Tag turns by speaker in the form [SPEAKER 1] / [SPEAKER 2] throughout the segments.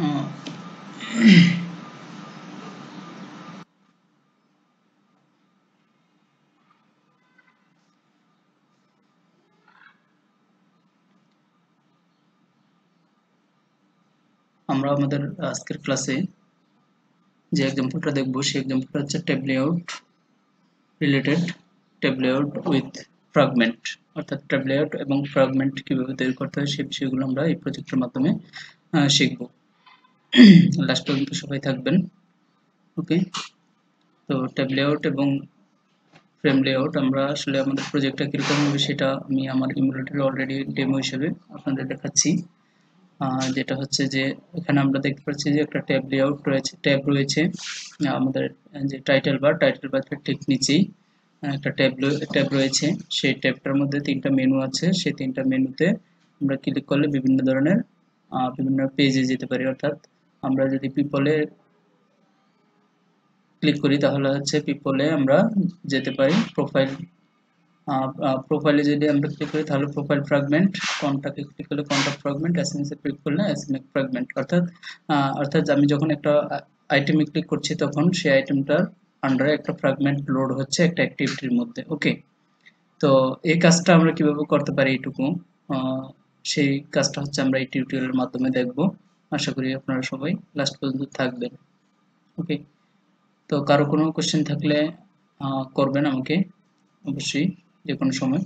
[SPEAKER 1] আহ, আমরা আমাদের আজকের ক্লাসে যে এক্সাম্পলটা দেখব সেই এক্সাম্পলটা হচ্ছে tab layout related, tab layout with fragment, অর্থাৎ ট্যাব লেআউট এবং ফ্র্যাগমেন্ট কিভাবে তৈরি করতে হয় সেই বিষয়গুলো আমরা এই প্রজেক্টের মাধ্যমে শিখব। লাস্ট পর্যন্ত সবাই থাকবেন। ওকে, তো ট্যাব লেআউট এবং ফ্রেম লেআউট আমরা আসলে আমাদের প্রজেক্টটা কীরকম হবে সেটা আমি আমার ইমুলেটরে অলরেডি ডেমো হিসেবে আপনাদের দেখাচ্ছি। যেটা হচ্ছে যে এখানে আমরা দেখতে পাচ্ছি যে একটা ট্যাব লেআউট রয়েছে, ট্যাব রয়েছে আমাদের যে টাইটেল বার ঠিক নিচেই একটা ট্যাব রয়েছে। সেই ট্যাবটার মধ্যে তিনটা মেনু আছে, সেই তিনটা মেনুতে আমরা ক্লিক করলে বিভিন্ন ধরনের বিভিন্ন পেজে যেতে পারি। অর্থাৎ আমরা যদি পিপলে ক্লিক করি তাহলে হচ্ছে পিপলে আমরা যেতে পারি প্রোফাইলে যদি আমরা ক্লিক করি তাহলে প্রোফাইল ফ্র্যাগমেন্ট, কন্টাক্টে ক্লিক করলে কন্টাক্ট ফ্র্যাগমেন্ট, এসএমএস এ ক্লিক করলে এসএমএস ফ্র্যাগমেন্ট। অর্থাৎ আমি যখন একটা আইটেমে ক্লিক করছি তখন সেই আইটেমটার আন্ডারে একটা ফ্র্যাগমেন্ট লোড হচ্ছে একটা অ্যাক্টিভিটির মধ্যে। ওকে, তো এই কাজটা আমরা কিভাবে করতে পারি এইটুকু সেই কাজটা হচ্ছে আমরা এই টিউটোরিয়ালের মাধ্যমে দেখব। আশা করি আপনারা সবাই লাস্ট পর্যন্ত থাকবেন। ওকে, তো কারো কোনো কোশ্চেন থাকলে করবেন আমাকে অবশ্যই যে কোনো সময়।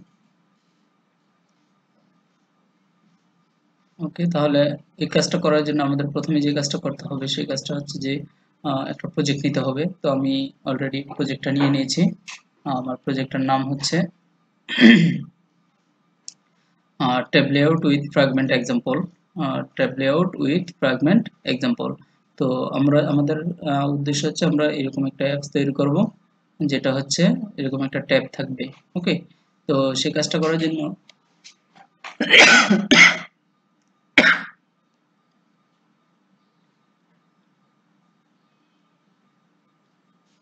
[SPEAKER 1] ওকে, তাহলে এই কাজটা করার জন্য আমাদের প্রথমে যে কাজটা করতে হবে সেই কাজটা হচ্ছে যে একটা প্রজেক্ট নিতে হবে। তো আমি অলরেডি প্রজেক্টটা নিয়ে নিয়েছি। আমার প্রজেক্টটার নাম হচ্ছে tab layout with fragment example. Tab layout with fragment example. তো আমরা আমাদের উদ্দেশ্য হচ্ছে আমরা এরকম একটা অ্যাপস তৈরি করব যেটা হচ্ছে এরকম একটা ট্যাব থাকবে। ওকে, তো সেই কাজটা করার জন্য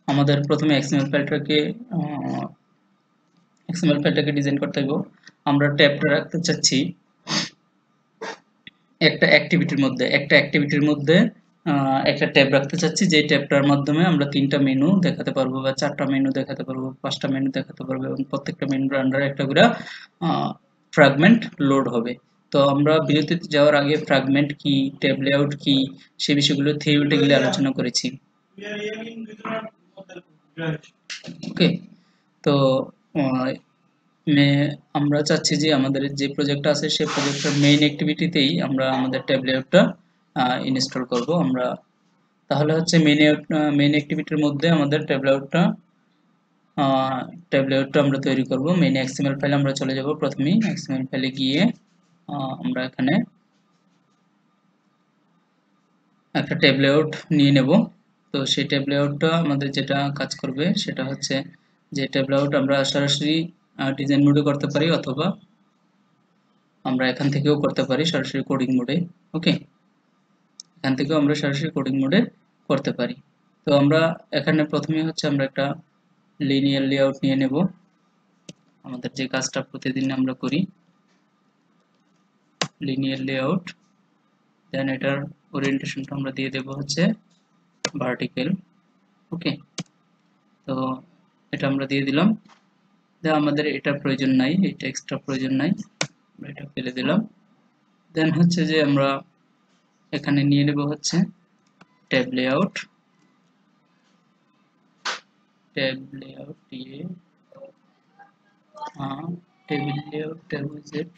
[SPEAKER 1] আমাদের প্রথমে এক্সএমএল ফাইলটাকে ডিজাইন করতে হবে। আমরা ট্যাবটা রাখতে চাচ্ছি একটা অ্যাক্টিভিটির মধ্যে একটা ট্যাব রাখতে চাচ্ছি, যে ট্যাবটার মাধ্যমে আমরা 3টা মেনু দেখাতে পারবো বা 4টা মেনু দেখাতে পারবো, 5টা মেনু দেখাতে পারবো এবং প্রত্যেকটা মেনুর আন্ডারে একটা করে ফ্র্যাগমেন্ট লোড হবে। তো আমরা বিরতিতে যাওয়ার আগে ফ্র্যাগমেন্ট কি, ট্যাব লেআউট কি সে বিষয়গুলো থিওরিটিক্যালি আলোচনা করেছি। ওকে, তো আমরা চাচ্ছি যে আমাদের যে প্রজেক্ট আছে সেই প্রজেক্টের মেইন অ্যাক্টিভিটিতেই আমরা আমাদের ট্যাব লেআউটটা ইনস্টল করব। আমরা তাহলে হচ্ছে মেইন অ্যাক্টিভিটির মধ্যে আমাদের ট্যাব লেআউটটা আমরা তৈরি করব। মেইন এক্সএমএল ফাইলে আমরা চলে যাব। প্রথমেই এক্সএমএল ফাইলে গিয়ে আমরা এখানে একটা ট্যাব লেআউট নিয়ে নেব। তো সেই ট্যাব লেআউটটা আমাদের যেটা কাজ করবে সেটা হচ্ছে যে ট্যাব লেআউট আমরা সরাসরি ডিজাইন মোডে করতে পারি অথবা আমরা এখান থেকেও করতে পারি সরাসরি কোডিং মোডে। ওকে, এখান থেকেও আমরা সরাসরি কোডিং মোডে করতে পারি। তো আমরা এখানে প্রথমে হচ্ছে আমরা একটা লিনিয়ার লেআউট নিয়ে নেব। আমাদের যে কাজটা প্রতিদিন আমরা করি লিনিয়ার লেআউট, দেন এটার ওরিয়েন্টেশনটা আমরা দিয়ে দেব হচ্ছে ভার্টিক্যাল। ওকে, তো এটা আমরা দিয়ে দিলাম। আমাদের এটা প্রয়োজন নাই, এই টেক্সটটা প্রয়োজন নাই, আমরা এটা ফেলে দিলাম। দেন হচ্ছে যে আমরা এখানে নিয়ে নেব হচ্ছে ট্যাব লেআউট দিয়ে টেবিল লেআউট ট্যাব উইজেট।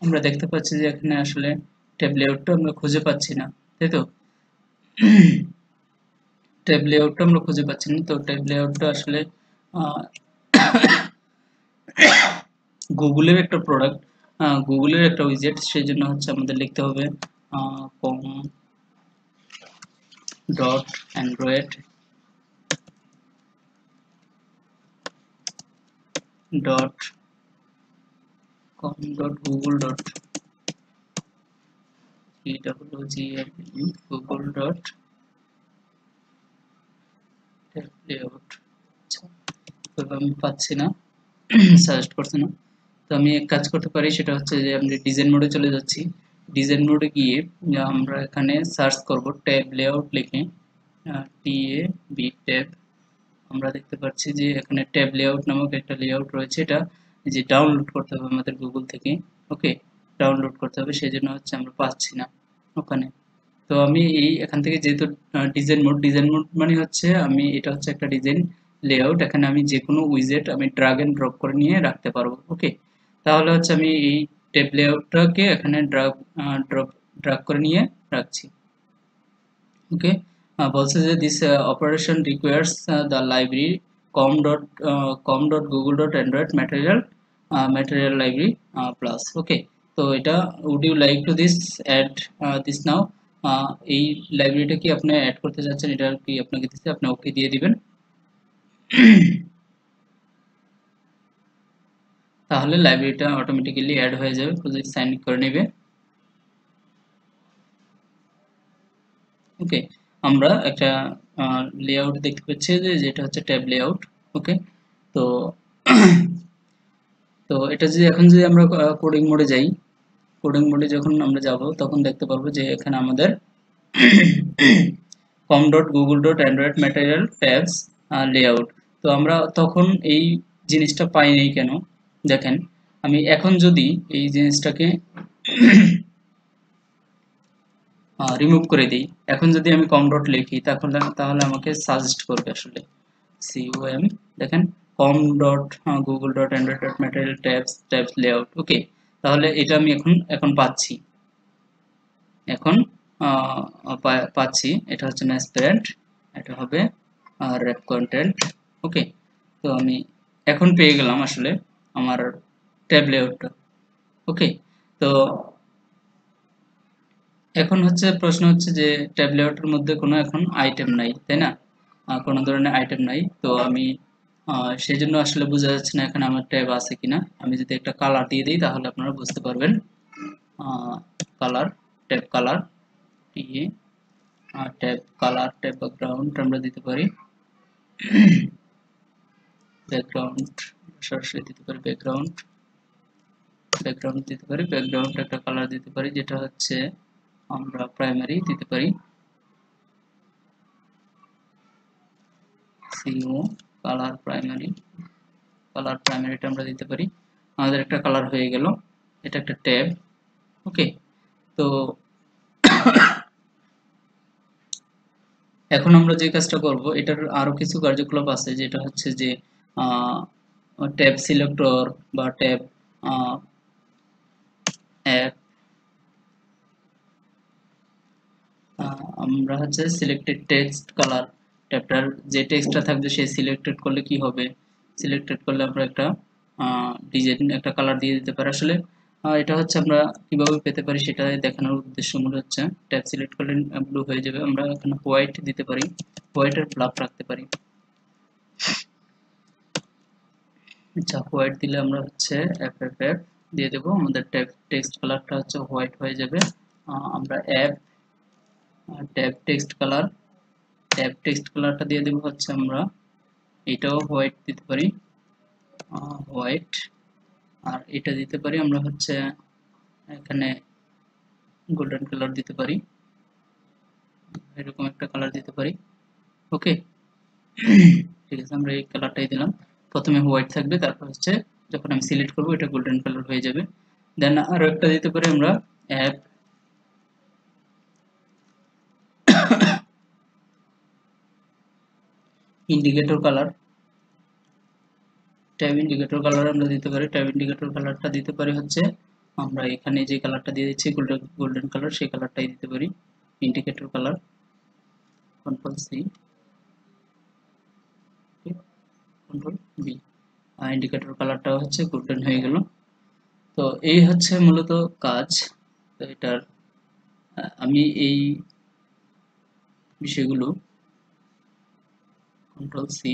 [SPEAKER 1] আমরা দেখতে পাচ্ছি যে এখানে আসলে ট্যাব লেআউটটা আমরা খুঁজে পাচ্ছি না, তাই তো? ট্যাব লেআউটটা আমরা খুঁজে পাচ্ছি না। তো ট্যাব লেআউটটা আসলে গুগলের একটা প্রোডাক্ট, গুগলের একটা উইজেট, সেই জন্য হচ্ছে আমাদের লিখতে হবে com dot Android dot com dot Google dot Google dot tab layout. আমি পাচ্ছি না, সাজেস্ট করছে না। তো আমি এক কাজ করতে পারি, সেটা হচ্ছে যে আমি ডিজাইন মোডে চলে যাচ্ছি। ডিজাইন মোডে গিয়ে আমরা এখানে সার্চ করব ট্যাব লেআউট লিখে, TAB ট্যাব। আমরা দেখতে পাচ্ছি যে এখানে ট্যাব লেআউট নামক একটা লেআউট রয়েছে, এটা যে ডাউনলোড করতে হবে আমাদের গুগল থেকে। ওকে, ডাউনলোড করতে হবে, সেই জন্য হচ্ছে আমরা পাচ্ছি না ওখানে। তো আমি এই এখান থেকে যেহেতু ডিজাইন মোড মানে হচ্ছে আমি এটা হচ্ছে একটা ডিজাইন লেআউট, এখানে আমি যে কোনো উইজেট আমি ড্রাগ এন্ড ড্রপ করে নিয়ে রাখতে পারবো। ওকে, তাহলে হচ্ছে আমি এই ট্যাব লেআউটটাকে এখানে ড্রাগ করে নিয়ে রাখছি। ওকে, বলছে যে this operation requires the library com.google.android material library plus. ওকে, তো এটা would you like to this add this now, এই লাইব্রেরিটা কি আপনি অ্যাড করতে যাচ্ছেন, এটা কি আপনাকে দিচ্ছে, আপনি ওকে দিয়ে দিবেন। তাহলে লাইব্রেরিটা অটোমেটিক্যালি অ্যাড হয়ে যাবে, প্রজেক্ট সাইন করে নেবে। ওকে, আমরা একটা লেআউট দেখতে পাচ্ছি যে যেটা হচ্ছে ট্যাব লেআউট। ওকে, তো তো এটা যদি এখন যদি আমরা কোডিং মোডে যাই, কোডিং মোডে যখন আমরা যাব তখন দেখতে পারবো যে এখানে আমাদের com.google.android material tabs layout। তো আমরা তখন এই জিনিসটা পাই নাই কেন, দেখেন আমি এখন যদি এই জিনিসটাকে রিমুভ করে দিই, এখন যদি আমি কম ডট লিখি তাহলে আমাকে সাজেস্ট করবে আসলে com, দেখেন com.google.android.material tabs layout। ওকে, তাহলে এটা আমি এখন পাচ্ছি, এখন পাচ্ছি এটা হচ্ছে ম্যাচ প্যারেন্ট, এটা হবে র্যাপ কন্টেন্ট। ওকে, তো আমি এখন পেয়ে গেলাম আসলে আমার ট্যাব লেআউটটা। ওকে, তো এখন হচ্ছে প্রশ্ন হচ্ছে যে ট্যাব লেআউটের মধ্যে কোনো এখন আইটেম নাই, তাই না, কোনো ধরনের আইটেম নাই। তো আমি সেই জন্য আসলে বোঝা যাচ্ছে না এখানে আমার ট্যাব আছে কিনা। আমি যদি একটা কালার দিয়ে দিই তাহলে আপনারা বুঝতে পারবেন। কালার, ট্যাব কালার, টিএ ট্যাব কালার, ট্যাব ব্যাকগ্রাউন্ড আমরা দিতে পারি, ব্যাকগ্রাউন্ড সরাসরি দিতে পারি, ব্যাকগ্রাউন্ড দিতে পারি, ব্যাকগ্রাউন্ড একটা কালার দিতে পারি যেটা হচ্ছে আমরা প্রাইমারি দিতে পারি, সিও কালার প্রাইমারিটা আমরা দিতে পারি। আমাদের একটা কালার হয়ে গেল, এটা একটা ট্যাব। ওকে, তো এখন আমরা যে কাজটা করব, এটার আরো কিছু কার্যকলাপ আছে, যেটা হচ্ছে যে ট্যাব সিলেক্টর বা ট্যাব অ্যাপ, আমরা হচ্ছে সিলেক্টেড টেক্সট কালার, ট্যাবটার যে টেক্সটটা থাকবে সেই সিলেক্টেড করলে কি হবে, সিলেক্টেড করলে আমরা একটা ডিজাইন একটা কালার দিয়ে দিতে পারি। আসলে এটা হচ্ছে আমরা কিভাবে পেতে পারি সেটা দেখানোর উদ্দেশ্য মূল হচ্ছে ট্যাব সিলেক্ট করলে ব্লু হয়ে যাবে, আমরা এখানে হোয়াইট দিতে পারি, হোয়াইটের ব্লাফ রাখতে পারি। আচ্ছা, হোয়াইট দিলে আমরা হচ্ছে এফএফ দিয়ে দেবো, আমাদের টেক্সট কালারটা হচ্ছে হোয়াইট হয়ে যাবে। আমরা ট্যাব টেক্সট কালারটা দিয়ে দেবো হচ্ছে আমরা এটাও হোয়াইট দিতে পারি, হোয়াইট। আর এটা দিতে পারি আমরা হচ্ছে এখানে গোল্ডেন কালার দিতে পারি, এরকম একটা কালার দিতে পারি। ওকে, ঠিক আছে, আমরা এই কালারটাই দিলাম। প্রথমে হোয়াইট থাকবে, তারপর হচ্ছে যখন আমি সিলেক্ট করবো এটা গোল্ডেন কালার হয়ে যাবে। দেন আরো একটা দিতে পারি আমরা app indicator colour, tab indicator colour আমরা দিতে পারি। ট্যাব ইন্ডিকেটর কালারটা দিতে পারি হচ্ছে আমরা এখানে যে কালারটা দিয়ে দিচ্ছি গোল্ডেন কালার, সেই কালারটাই দিতে পারি indicator colour, control C, control B, indicator কালারটা হচ্ছে গোল্ডেন হয়ে গেল। তো এই হচ্ছে মূলত কাজ। তো এটার আমি এই বিষয়গুলো কন্ট্রোল সি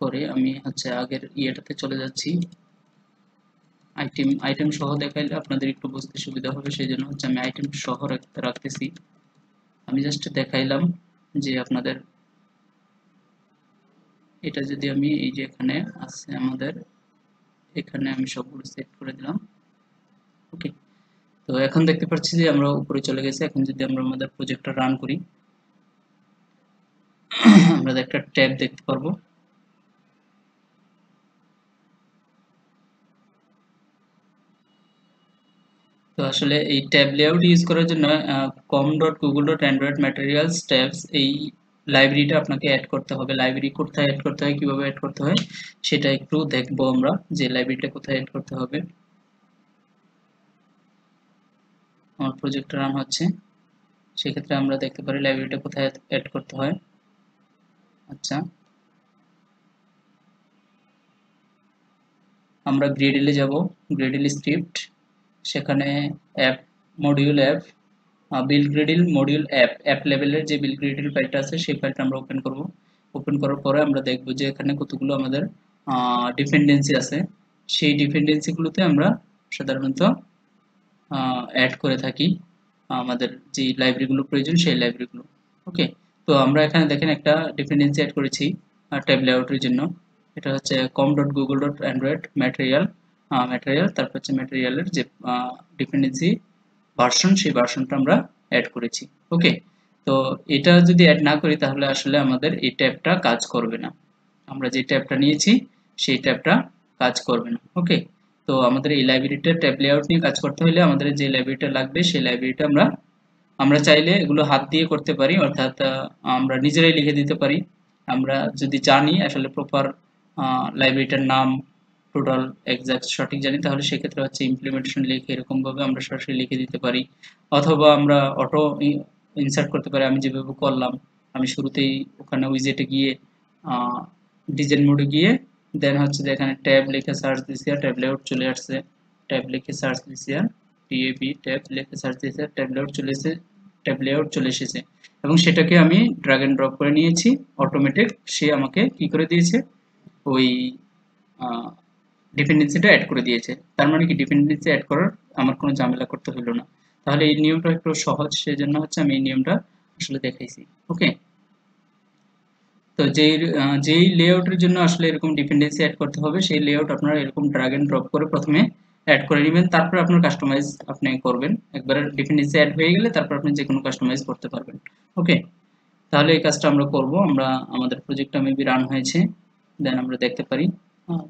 [SPEAKER 1] করে আমি হচ্ছে আগের ইয়েটাতে চলে যাচ্ছি। আইটেম সহ দেখাইলে আপনাদের একটু বুঝতে সুবিধা হবে, সেই জন্য হচ্ছে আমি আইটেম সহ রাখতেছি। আমি জাস্ট দেখাইলাম যে আপনাদের এটা যদি আমি এই যে এখানে আছে আমাদের, এখানে আমি সবগুলো সেট করে দিলাম। ওকে, তো এখন দেখতে পাচ্ছি যে আমরা উপরে চলে গেছি। এখন যদি আমরা আমাদের প্রজেক্টটা রান করি, আমরা একটা ট্যাব দেখতে পারবো। তো আসলে এই ট্যাব লেআউট ইউজ করার জন্য com.google.android-materials ট্যাবস এই লাইব্রেরিটা আপনাকে অ্যাড করতে হবে। লাইব্রেরি কোথায় অ্যাড করতে হয়, কিভাবে অ্যাড করতে হয় সেটা একটু দেখবো আমরা, যে লাইব্রেরিটা কোথায় অ্যাড করতে হবে। আমার প্রজেক্ট রান হচ্ছে, সেক্ষেত্রে আমরা দেখতে পারি লাইব্রেরিটা কোথায় অ্যাড করতে হয়। আচ্ছা, আমরা গ্রেডেলে যাব, গ্রেডেল স্ক্রিপ্ট, সেখানে app module app build Gradle module app লেভেলের যে বিল্ড গ্রেডেল ফাইলটা আছে সেই ফাইলটা আমরা ওপেন করব। ওপেন করার পরে আমরা দেখব যে এখানে কতগুলো আমাদের ডিপেন্ডেন্সি আছে। সেই ডিপেন্ডেন্সিগুলোতে আমরা সাধারণত অ্যাড করে থাকি আমাদের যে লাইব্রেরিগুলো প্রয়োজন সেই লাইব্রেরিগুলো। ওকে, তো আমরা এখানে দেখেন একটা ডিপেন্ডেন্সি অ্যাড করেছি ট্যাব লেআউটের জন্য। এটা হচ্ছে com.google.android-material তারপর হচ্ছে ম্যাটেরিয়ালের যে ডিপেন্ডেন্সি ভার্সন, সেই ভার্সনটা আমরা অ্যাড করেছি। ওকে, তো এটা যদি অ্যাড না করি তাহলে আসলে আমাদের এই ট্যাবটা কাজ করবে না। আমরা যে ট্যাবটা নিয়েছি সেই ট্যাবটা কাজ করবে না। ওকে, তো আমাদের এই লাইব্রেরিটা ট্যাব লেআউট নিয়ে কাজ করতে হলে আমাদের যে লাইব্রেরিটা লাগবে সেই লাইব্রেরিটা আমরা চাইলে এগুলো হাত দিয়ে করতে পারি, অর্থাৎ আমরা নিজেরাই লিখে দিতে পারি। আমরা যদি জানি আসলে প্রপার লাইব্রেরিটার নাম টোটাল এক্সাক্ট সঠিক জানি, তাহলে সেক্ষেত্রে হচ্ছে ইমপ্লিমেন্টেশন লিখে এরকম ভাবে আমরা সরাসরি লিখে দিতে পারি, অথবা আমরা অটো ইনসার্ট করতে পারি। আমি যেভাবে করলাম, আমি শুরুতেই ওখানে উইজেটে গিয়ে ডিজাইন মোডে গিয়ে দেন হচ্ছে যে এখানে ট্যাব লিখে সার্চ দিছি আর ট্যাব লেআউট চলে আসছে। ট্যাব লিখে সার্চ দিছি আর টিএবি ট্যাব লিখে সার্চ দিছি আর ট্যাব লেআউট চলে এসেছে এবং সেটাকে আমি ড্র্যাগ এন্ড ড্রপ করে নিয়েছি। অটোমেটিক সে আমাকে কি করে দিয়েছে, ওই ডিপেন্ডেন্সিটা অ্যাড করে দিয়েছে। তার মানে কি ডিপেন্ডেন্সি অ্যাড করার আমার কোনো ঝামেলা করতে হলো না। তাহলে এই নিয়মটা একটু সহজ, সেজন্য হচ্ছে আমি এই নিয়মটা আসলে দেখাইছি। ওকে, তো যেই লেআউটের জন্য আসলে এরকম ডিপেন্ডেন্সি অ্যাড করতে হবে সেই লেআউট আপনারা এরকম ড্র্যাগ এন্ড ড্রপ করে প্রথমে অ্যাড করে নেবেন, তারপর আপনার কাস্টমাইজ আপনি করবেন। একবার ডিপেন্ডেন্সি অ্যাড হয়ে গেলে তারপর আপনি যে কোনো কাস্টমাইজ করতে পারবেন। ওকে, তাহলে এই কাজটা আমরা করব। আমাদের প্রজেক্টটা মেবি রান হয়েছে, দেন আমরা দেখতে পারি।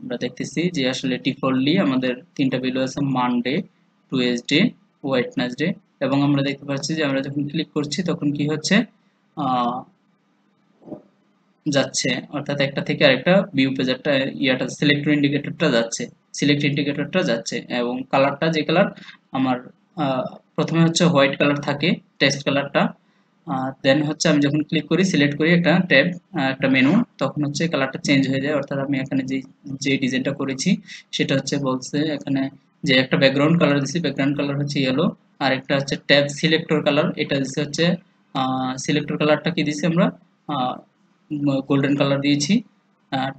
[SPEAKER 1] আমরা দেখতেছি যে আসলে ডিফল্টলি আমাদের তিনটা ভ্যালু আছে, মানডে, টুয়েসডে, ওয়েডনেসডে, এবং আমরা দেখতে পাচ্ছি যে আমরা যখন ক্লিক করছি তখন কি হচ্ছে, যাচ্ছে, অর্থাৎ একটা থেকে আরেকটা ভিউ পেজারটা সিলেক্ট ইন্ডিকেটরটা যাচ্ছে এবং কালারটা যে কালার আমার প্রথমে হচ্ছে হোয়াইট কালার থাকে টেক্সট কালারটা, দেন হচ্ছে আমি যখন ক্লিক করি সিলেক্ট করি একটা ট্যাব একটা মেনু, তখন হচ্ছে কালারটা চেঞ্জ হয়ে যায়। অর্থাৎ আমি এখানে যে ডিজাইনটা করেছি সেটা হচ্ছে বলছে এখানে যে একটা ব্যাকগ্রাউন্ড কালার দিছি, ব্যাকগ্রাউন্ড কালার হচ্ছে ইয়েলো, আর একটা হচ্ছে ট্যাব সিলেক্টর কালার, এটা দিচ্ছে হচ্ছে সিলেক্টর কালারটা কি দিছি আমরা গোল্ডেন কালার দিয়েছি।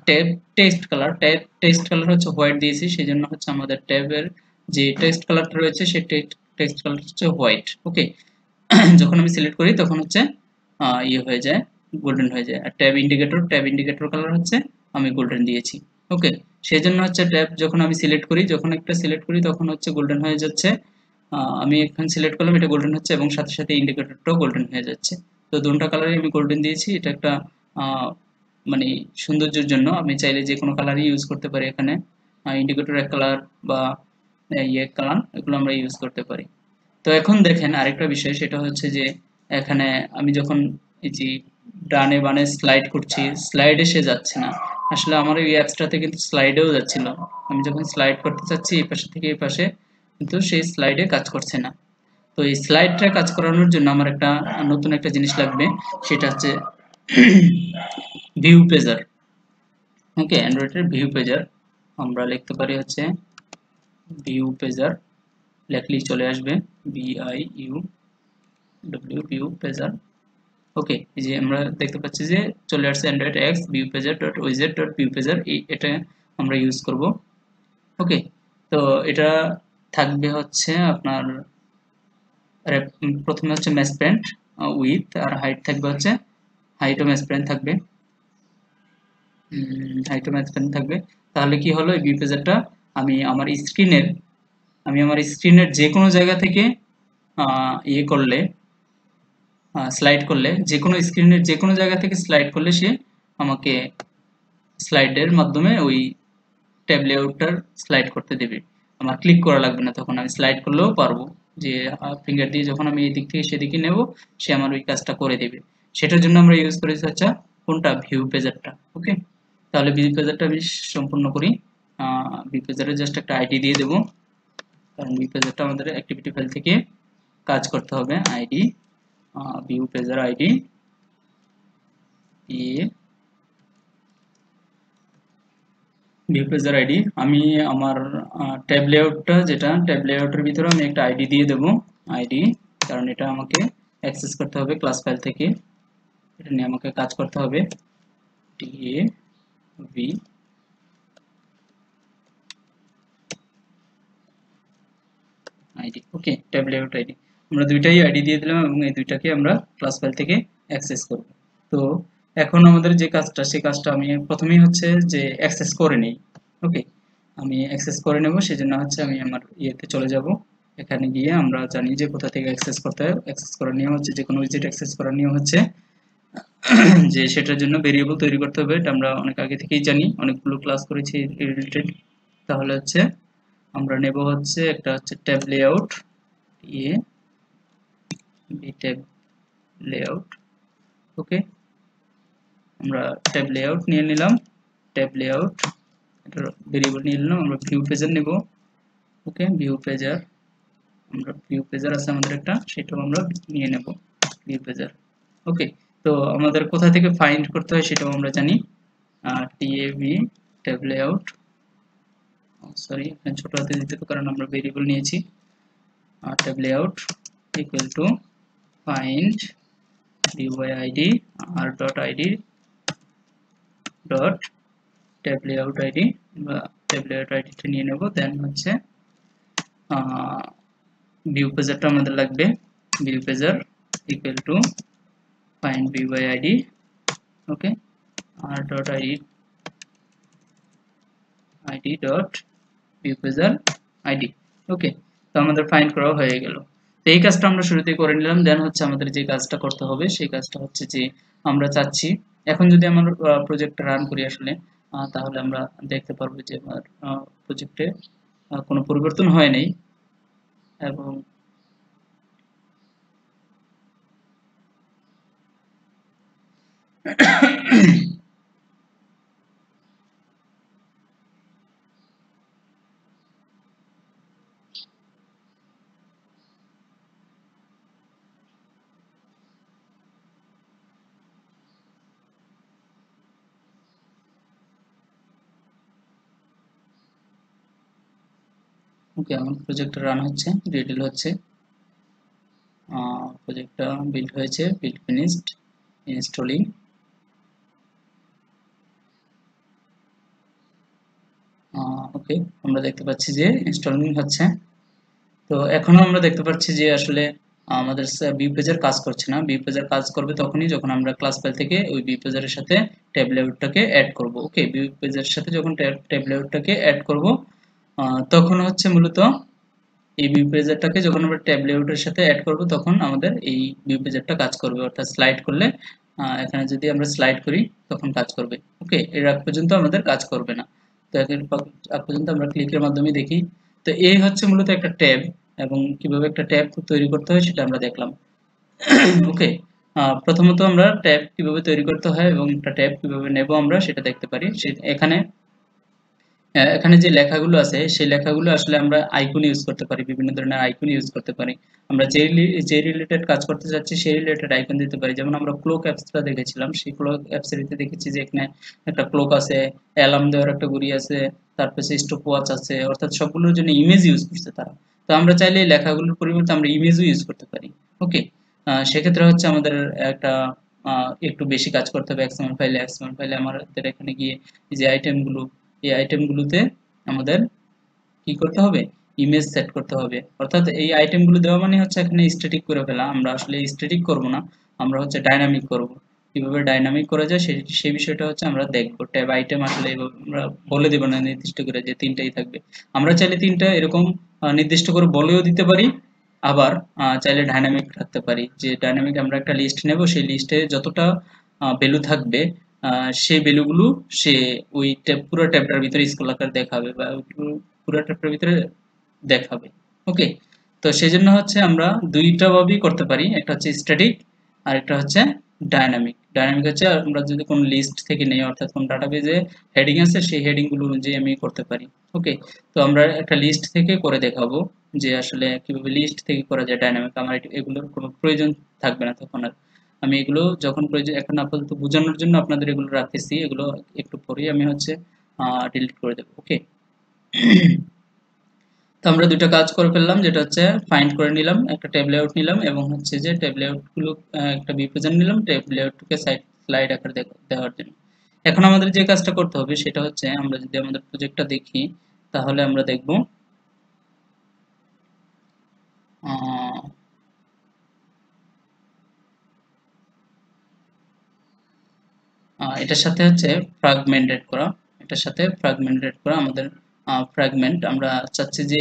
[SPEAKER 1] ট্যাব টেক্সট কালার হচ্ছে হোয়াইট দিয়েছি, সেই জন্য হচ্ছে আমাদের ট্যাবের যে টেক্সট কালারটা রয়েছে সেই টেক্সট কালার হচ্ছে হোয়াইট। ওকে, যখন আমি সিলেক্ট করি তখন হচ্ছে ইয়ে হয়ে যায়, গোল্ডেন হয়ে যায়। আর ট্যাব ইন্ডিকেটর কালার হচ্ছে আমি গোল্ডেন দিয়েছি। ওকে, সেই জন্য হচ্ছে ট্যাব যখন আমি যখন একটা সিলেক্ট করি তখন হচ্ছে গোল্ডেন হয়ে যাচ্ছে। আমি এখানে সিলেক্ট করলাম, এটা গোল্ডেন হচ্ছে এবং সাথে সাথে ইন্ডিকেটরটাও গোল্ডেন হয়ে যাচ্ছে। তো দুটো কালারই আমি গোল্ডেন দিয়েছি। এটা একটা মানে সৌন্দর্যের জন্য আমি চাইলে যে কোনো কালারই ইউজ করতে পারি। এখানে ইন্ডিকেটর এক কালার বা ইয়ে কালার, এগুলো আমরা ইউজ করতে পারি। তো এখন দেখেন আরেকটা বিষয়, সেটা হচ্ছে যে এখানে আমি যখন এই যে ডানে বানে স্লাইড করছি, স্লাইডে সে যাচ্ছে না। আসলে আমার এই অ্যাপসটাতে কিন্তু স্লাইডেও যাচ্ছিল, আমি যখন স্লাইড করতে চাচ্ছি এই পাশে থেকে এই পাশে, কিন্তু সেই স্লাইডে কাজ করছে না। তো এই স্লাইডটা কাজ করানোর জন্য আমার একটা নতুন একটা জিনিস লাগবে, সেটা হচ্ছে ভিউ পেজার। ওকে, অ্যান্ড্রয়েডের ভিউ পেজার আমরা লিখতে পারি হচ্ছে ভিউ পেজার, লেখলেই চলে আসবে ভিউ পেজার। ওকে, এই যে আমরা দেখতে পাচ্ছি যে চলে আসছে Android x view পেজার dot উইজেট dot view পেজার, এটা আমরা ইউজ করব। ওকে, তো এটা থাকবে হচ্ছে আপনার প্রথমে হচ্ছে ম্যাচ প্যান্ট উইথ, আর হাইট থাকবে হচ্ছে হাইট ও ম্যাচ প্যান্ট থাকবে, তাহলে কি হলো, এই ভিউ পেজারটা আমি আমার স্ক্রিনের আমি আমার স্ক্রিনের যে কোনো জায়গা থেকে ইয়ে করলে স্লাইড করলে, যে কোনো স্ক্রিনের যে কোনো জায়গা থেকে স্লাইড করলে সে আমাকে স্লাইডের মাধ্যমে ওই ট্যাব লেআউটটার স্লাইড করতে দেবে। আমার ক্লিক করা লাগবে না, তখন আমি স্লাইড করলেও পারবো, যে ফিঙ্গার দিয়ে যখন আমি এদিক থেকে সেদিকে নেব সে আমার ওই কাজটা করে দেবে। সেটার জন্য আমরা ইউজ করেছি হচ্ছে কোনটা, ভিউ পেজারটা। ওকে, তাহলে ভিউ পেজারটা আমি সম্পূর্ণ করি। ভিউ পেজারে জাস্ট একটা আইডি দিয়ে দেবো, কারণ ভিউ পেজারটা আমাদের অ্যাক্টিভিটি ফাইল থেকে কাজ করতে হবে। আইডি ভিউ পেজার আইডি দিয়ে ভিউ পেজার আইডি, আমি আমার ট্যাব লেআউটটা, যেটা ট্যাব লেআউটের ভিতরে আমি একটা আইডি দিয়ে দেব, আইডি, কারণ এটা আমাকে অ্যাক্সেস করতে হবে ক্লাস ফাইল থেকে, এটা নিয়ে আমাকে কাজ করতে হবে। ভি আইডি, ওকে, ট্যাব লেআউট আইডি, আমরা দুইটাই আইডি দিয়ে দিলাম এবং এই দুইটাকে আমরা ক্লাস ফাইল থেকে অ্যাক্সেস করব। তো এখন আমাদের যে কাজটা, সেই কাজটা আমি প্রথমেই হচ্ছে যে অ্যাক্সেস করে নিই। ওকে, আমি অ্যাক্সেস করে নেব, সেজন্য হচ্ছে আমি আমার ইয়েতে চলে যাব। এখানে গিয়ে আমরা জানি যে কোথা থেকে অ্যাক্সেস করতে হয়। অ্যাক্সেস করার নিয়ম হচ্ছে, যে কোনো উইজেট অ্যাক্সেস করার নিয়ম হচ্ছে যে সেটার জন্য ভেরিয়েবল তৈরি করতে হবে। এটা আমরা অনেক আগে থেকেই জানি, অনেকগুলো ক্লাস করেছি রিলেটেড। তাহলে হচ্ছে আমরা নেব হচ্ছে একটা হচ্ছে ট্যাব লেআউট, ট্যাব লেআউট। ওকে, আমরা ট্যাব লেআউট নিয়ে নিলাম, ট্যাব লেআউট এটা ভেরিয়েবল নিয়ে নিলাম। আমরা ভিউ পেজার নেব। ওকে, ভিউ পেজার, আমরা ভিউ পেজার আছে আমাদের একটা, সেটাও আমরা নিয়ে নেব, ভিউ পেজার। ওকে, তো আমাদের কোথা থেকে ফাইন্ড করতে হয় সেটাও আমরা জানি, টিএভি ট্যাব লেআউট, সরি এখানে ছোট হাতে দিতে হবে কারণ আমরা ভেরিয়েবল নিয়েছি। Tab layout equal to find view by ID R dot ID dot tab layout ID, বা ট্যাব লেআউট আইডিটা নিয়ে নেব। দেন হচ্ছে ভিউ পেজারটা আমাদের লাগবে, view pager equal to find view by ID, okay, R dot ID dot view pager ID. Okay, তো আমাদের ফাইন্ড করা হয়ে গেল। তো এই কাজটা আমরা শুরুতেই করে নিলাম। দেন হচ্ছে আমাদের যে কাজটা করতে হবে সেই কাজটা হচ্ছে যে আমরা চাচ্ছি, এখন যদি আমার প্রজেক্টটা রান করি আসলে, তাহলে আমরা দেখতে পারবো যে আমার প্রজেক্টে কোনো পরিবর্তন হয় নাই, এবং ওকে, আমার প্রজেক্টটা রান হচ্ছে, রিডিল হচ্ছে, প্রজেক্টটা বিল্ড হয়েছে, বিল্ড ফিনিশড, ইনস্টলিং। ওকে, আমরা দেখতে পাচ্ছি যে ইনস্টলিং হচ্ছে। তো এখনো আমরা দেখতে পাচ্ছি যে আসলে আমাদের ভিউ পেজার কাজ করছে না। ভিউ পেজার কাজ করবে তখনই যখন আমরা ক্লাস ফাইল থেকে ওই ভিউ পেজারের সাথে ট্যাব লেআউটটাকে অ্যাড করব। ওকে, ভিউ পেজারের সাথে যখন ট্যাব লেআউটটাকে অ্যাড করব, তখন হচ্ছে মূলত এই ভিউ পেজারটাকে যখন আমরা ট্যাব লেআউটের সাথে অ্যাড করব তখন আমাদের এই ভিউ পেজারটা কাজ করবে, অর্থাৎ স্লাইড করলে, এখানে যদি আমরা স্লাইড করি তখন কাজ করবে। ওকে, এর আগ পর্যন্ত আমাদের কাজ করবে না। তো এর আগ পর্যন্ত আমরা ক্লিকের মাধ্যমে দেখি। তো এই হচ্ছে মূলত একটা ট্যাব, এবং কিভাবে একটা ট্যাব তৈরি করতে হয় সেটা আমরা দেখলাম। ওকে, প্রথমত আমরা ট্যাব কিভাবে তৈরি করতে হয় এবং একটা ট্যাব কিভাবে নেব আমরা সেটা দেখতে পারি। এখানে এখানে যে লেখাগুলো আছে সেই লেখাগুলো আসলে আমরা আইকন ইউজ করতে পারি, বিভিন্ন ধরনের আইকন ইউজ করতে পারি। আমরা যে রিলেটেড কাজ করতে যাচ্ছি সেই রিলেটেড আইকন দিতে পারি। যেমন আমরা ক্লক অ্যাপসটা দেখেছিলাম, সেই ক্লক অ্যাপসের ভিতরে দেখেছি যে এখানে একটা ক্লক আছে, অ্যালার্ম দেওয়ার একটা ঘড়ি আছে, তারপরে স্টপ ওয়াচ আছে, অর্থাৎ সবগুলোর জন্য ইমেজ ইউজ করছে তারা। তো আমরা চাইলে এই লেখাগুলোর পরিবর্তে আমরা ইমেজও ইউজ করতে পারি। ওকে, সেক্ষেত্রে হচ্ছে আমাদের একটা একটু বেশি কাজ করতে হবে। এক্সএমএল ফাইলে আমাদের এখানে গিয়ে যে আইটেমগুলো, এই আইটেমগুলোতে আমাদের কি করতে হবে, ইমেজ সেট করতে হবে। অর্থাৎ এই আইটেমগুলো দেওয়া মানে হচ্ছে এখানে স্ট্যাটিক করে ফেলা। আমরা আসলে স্ট্যাটিক করব না, আমরা হচ্ছে ডাইনামিক করব। কিভাবে ডাইনামিক করা যায় সেই বিষয়টা হচ্ছে আমরা দেখবো। ট্যাব আইটেম আসলে আমরা বলে দেব না নির্দিষ্ট করে যে তিনটাই থাকবে। আমরা চাইলে তিনটা এরকম নির্দিষ্ট করে বলেও দিতে পারি, আবার চাইলে ডাইনামিক রাখতে পারি, যে ডাইনামিক আমরা একটা লিস্ট নেব, সেই লিস্টে যতটা ভ্যালু থাকবে সেই ভ্যালুগুলো সে ওই পুরো ট্যাবটার ভিতরে স্কুল আকার দেখাবে বা পুরো ট্যাবটার ভিতরে দেখাবে। ওকে, তো সেই জন্য হচ্ছে আমরা দুইটা ভাবেই করতে পারি, একটা হচ্ছে স্ট্যাটিক আর একটা হচ্ছে ডাইনামিক। ডাইনামিক হচ্ছে আমরা যদি কোনো লিস্ট থেকে নেই, অর্থাৎ কোন ডাটাবেজে হেডিং আছে সেই হেডিং গুলো অনুযায়ী আমি করতে পারি। ওকে, তো আমরা একটা লিস্ট থেকে করে দেখাবো যে আসলে কিভাবে লিস্ট থেকে করা যায় ডাইনামিক। আমার এগুলোর কোনো প্রয়োজন থাকবে না তখন আর। আমি এগুলো যখন প্রয়োজন, এখন আপাতত বোঝানোর জন্য আপনাদের এগুলো রাখতেছি, এগুলো একটু পরেই আমি হচ্ছে ডিলিট করে দেবো। ওকে, তো আমরা দুটো কাজ করে ফেললাম, যেটা হচ্ছে ফাইন্ড করে নিলাম, একটা ট্যাব লেআউট নিলাম এবং হচ্ছে যে ট্যাব লেআউট গুলো একটা ভিউ পেজে নিলাম ট্যাব লেআউটকে স্লাইড আকারে দেওয়ার জন্য। এখন আমাদের যে কাজটা করতে হবে সেটা হচ্ছে, আমরা যদি আমাদের প্রজেক্টটা দেখি তাহলে আমরা দেখব এটার সাথে হচ্ছে ফ্র্যাগমেন্ট এড করা, এটার সাথে ফ্র্যাগমেন্ট এড করা। আমাদের ফ্র্যাগমেন্ট আমরা চাচ্ছি যে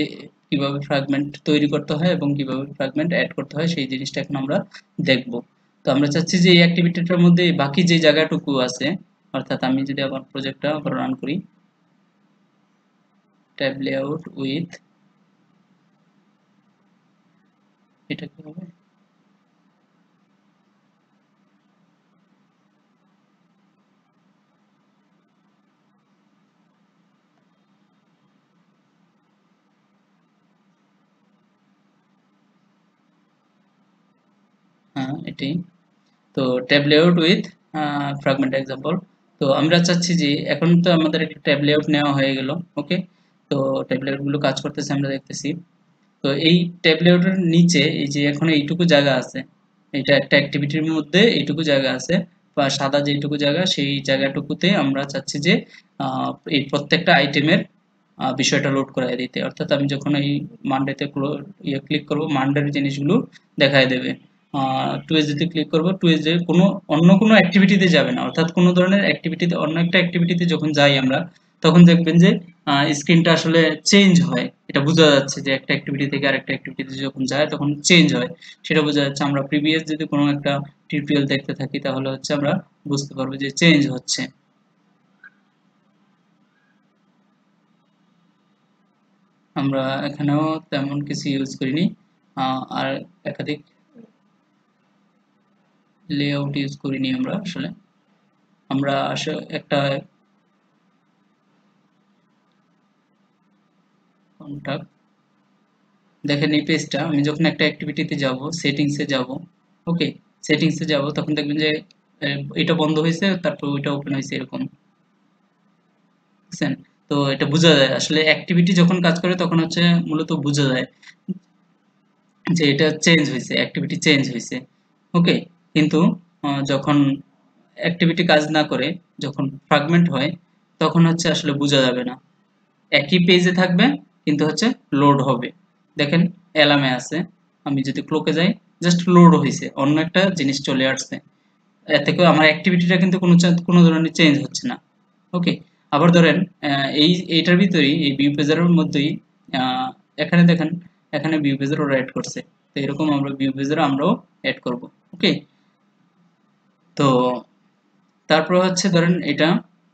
[SPEAKER 1] কিভাবে ফ্র্যাগমেন্ট তৈরি করতে হয় এবং কিভাবে ফ্র্যাগমেন্ট অ্যাড করতে হয় সেই জিনিসটা এখন আমরা দেখব। তো আমরা চাচ্ছি যে এই অ্যাক্টিভিটিটার মধ্যে বাকি যে জায়গাটুকু আছে, অর্থাৎ আমি যদি আমার প্রজেক্টটা আবার রান করি, ট্যাব লেআউট উইথ, এটা কি হবে, হ্যাঁ এটাই। তো tab layout with fragment example. তো আমরা চাচ্ছি যে এখন তো আমাদের একটা ট্যাব লেআউট নেওয়া হয়ে গেল। ওকে, তো ট্যাব লেআউট গুলো কাজ করতেছে আমরা দেখতেছি। তো এই ট্যাব লেআউটের নিচে এই যে এখন এইটুকু জায়গা আছে, এটা একটা অ্যাক্টিভিটির মধ্যে এইটুকু জায়গা আছে বা সাদা যেটুকু জায়গা, সেই জায়গাটুকুতে আমরা চাচ্ছি যে এই প্রত্যেকটা আইটেমের বিষয়টা লোড করাই দিতে। অর্থাৎ আমি যখন এই মানডেতে ক্লিক করব, মানডের জিনিসগুলো দেখায় দেবে। টুয়েসডেতে ক্লিক করব, টুয়েসডে কোনো অন্য কোনো অ্যাক্টিভিটিতে যাবে না, অর্থাৎ কোনো ধরনের অ্যাক্টিভিটিতে, অন্য একটা অ্যাক্টিভিটিতে যখন যাই আমরা, তখন দেখবেন যে স্ক্রিনটা আসলে চেঞ্জ হয়। এটা বোঝা যাচ্ছে যে একটা অ্যাক্টিভিটি থেকে আরেকটা অ্যাক্টিভিটিতে যখন যায় তখন চেঞ্জ হয়, সেটা বোঝা যাচ্ছে। আমরা প্রিভিয়াস যদি কোনো একটা টিউটোরিয়াল দেখতে থাকি তাহলে হচ্ছে আমরা বুঝতে পারবো যে চেঞ্জ হচ্ছে। আমরা এখানেও তেমন কিছু ইউজ করিনি, আর একাধিক লেআউট ইউজ করিনি আমরা আসলে। আমরা আসলে একটা কন্টাক্ট, দেখেন এই পেজটা আমি যখন একটা অ্যাক্টিভিটিতে যাব, সেটিংসে যাব। ওকে, সেটিংসে যাব তখন দেখবেন যে এটা বন্ধ হয়েছে, তারপর ওইটা ওপেন হয়েছে, এরকম বুঝছেন? তো এটা বোঝা যায় আসলে অ্যাক্টিভিটি যখন কাজ করে তখন হচ্ছে মূলত বোঝা যায় যে এটা চেঞ্জ হয়েছে, অ্যাক্টিভিটি চেঞ্জ হয়েছে। ওকে, কিন্তু যখন অ্যাক্টিভিটি কাজ না করে, যখন ফ্র্যাগমেন্ট হয়, তখন হচ্ছে আসলে বোঝা যাবে না। একই পেজে থাকবে কিন্তু হচ্ছে লোড হবে। দেখেন অ্যালামে আছে, আমি যদি ক্লোকে যাই, জাস্ট লোড হয়েছে, অন্য একটা জিনিস চলে আসছে। এতে করে আমার অ্যাক্টিভিটিটা কিন্তু কোনো ধরনের চেঞ্জ হচ্ছে না। ওকে, আবার ধরেন এইটার ভিতরেই, এই ভিউ পেজারের মধ্যেই আহ, এখানে দেখেন, এখানে ভিউ পেজার ওরা অ্যাড করছে। তো এরকম আমরা ভিউ পেজার আমরাও অ্যাড করব। ওকে, তো তারপর হচ্ছে ধরেন এটা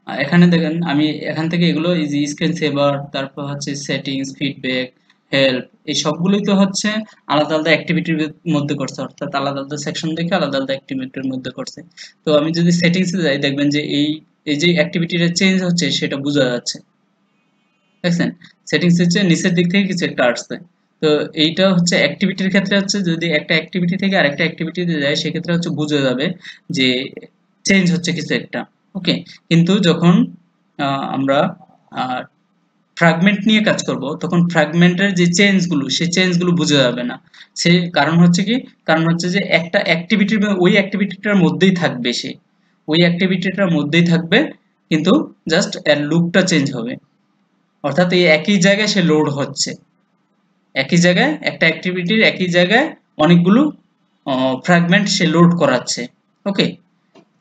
[SPEAKER 1] এখানে দেখেন আমি এখান থেকে এগুলো ইজি স্ক্রিন সেভার, তারপর হচ্ছে সেটিংস, ফিডব্যাক, হেল্প, এই সবগুলোই তো হচ্ছে আলাদা আলাদা অ্যাক্টিভিটির মধ্যে করছে, অর্থাৎ আলাদা আলাদা সেকশন দেখে আলাদা আলাদা অ্যাক্টিভিটির মধ্যে করছে। তো আমি যদি সেটিংসে যাই দেখবেন যে এই এই যে অ্যাক্টিভিটিটা চেঞ্জ হচ্ছে সেটা বোঝা যাচ্ছে। দেখছেন, সেটিংস হচ্ছে নিচের দিক থেকে কিছু একটা আসছে। তো এইটা হচ্ছে অ্যাক্টিভিটির ক্ষেত্রে হচ্ছে যদি একটা অ্যাক্টিভিটি থেকে আরেকটা অ্যাক্টিভিটিতে যায় সেক্ষেত্রে হচ্ছে বোঝা যাবে যে চেঞ্জ হচ্ছে কিছু একটা। ওকে, কিন্তু যখন আমরা ফ্র্যাগমেন্ট নিয়ে কাজ করব তখন ফ্র্যাগমেন্টের যে চেঞ্জগুলো সেই চেঞ্জগুলো বোঝা যাবে না। সে কারণ হচ্ছে কি, কারণ হচ্ছে যে একটা অ্যাক্টিভিটির ওই অ্যাক্টিভিটিটার মধ্যেই থাকবে, সে ওই অ্যাক্টিভিটিটার মধ্যেই থাকবে, কিন্তু জাস্ট এর লুকটা চেঞ্জ হবে। অর্থাৎ এই একই জায়গায় সে লোড হচ্ছে, একই জায়গায় একটা অ্যাক্টিভিটির একই জায়গায় অনেকগুলো ফ্র্যাগমেন্ট সে লোড করাচ্ছে। ওকে,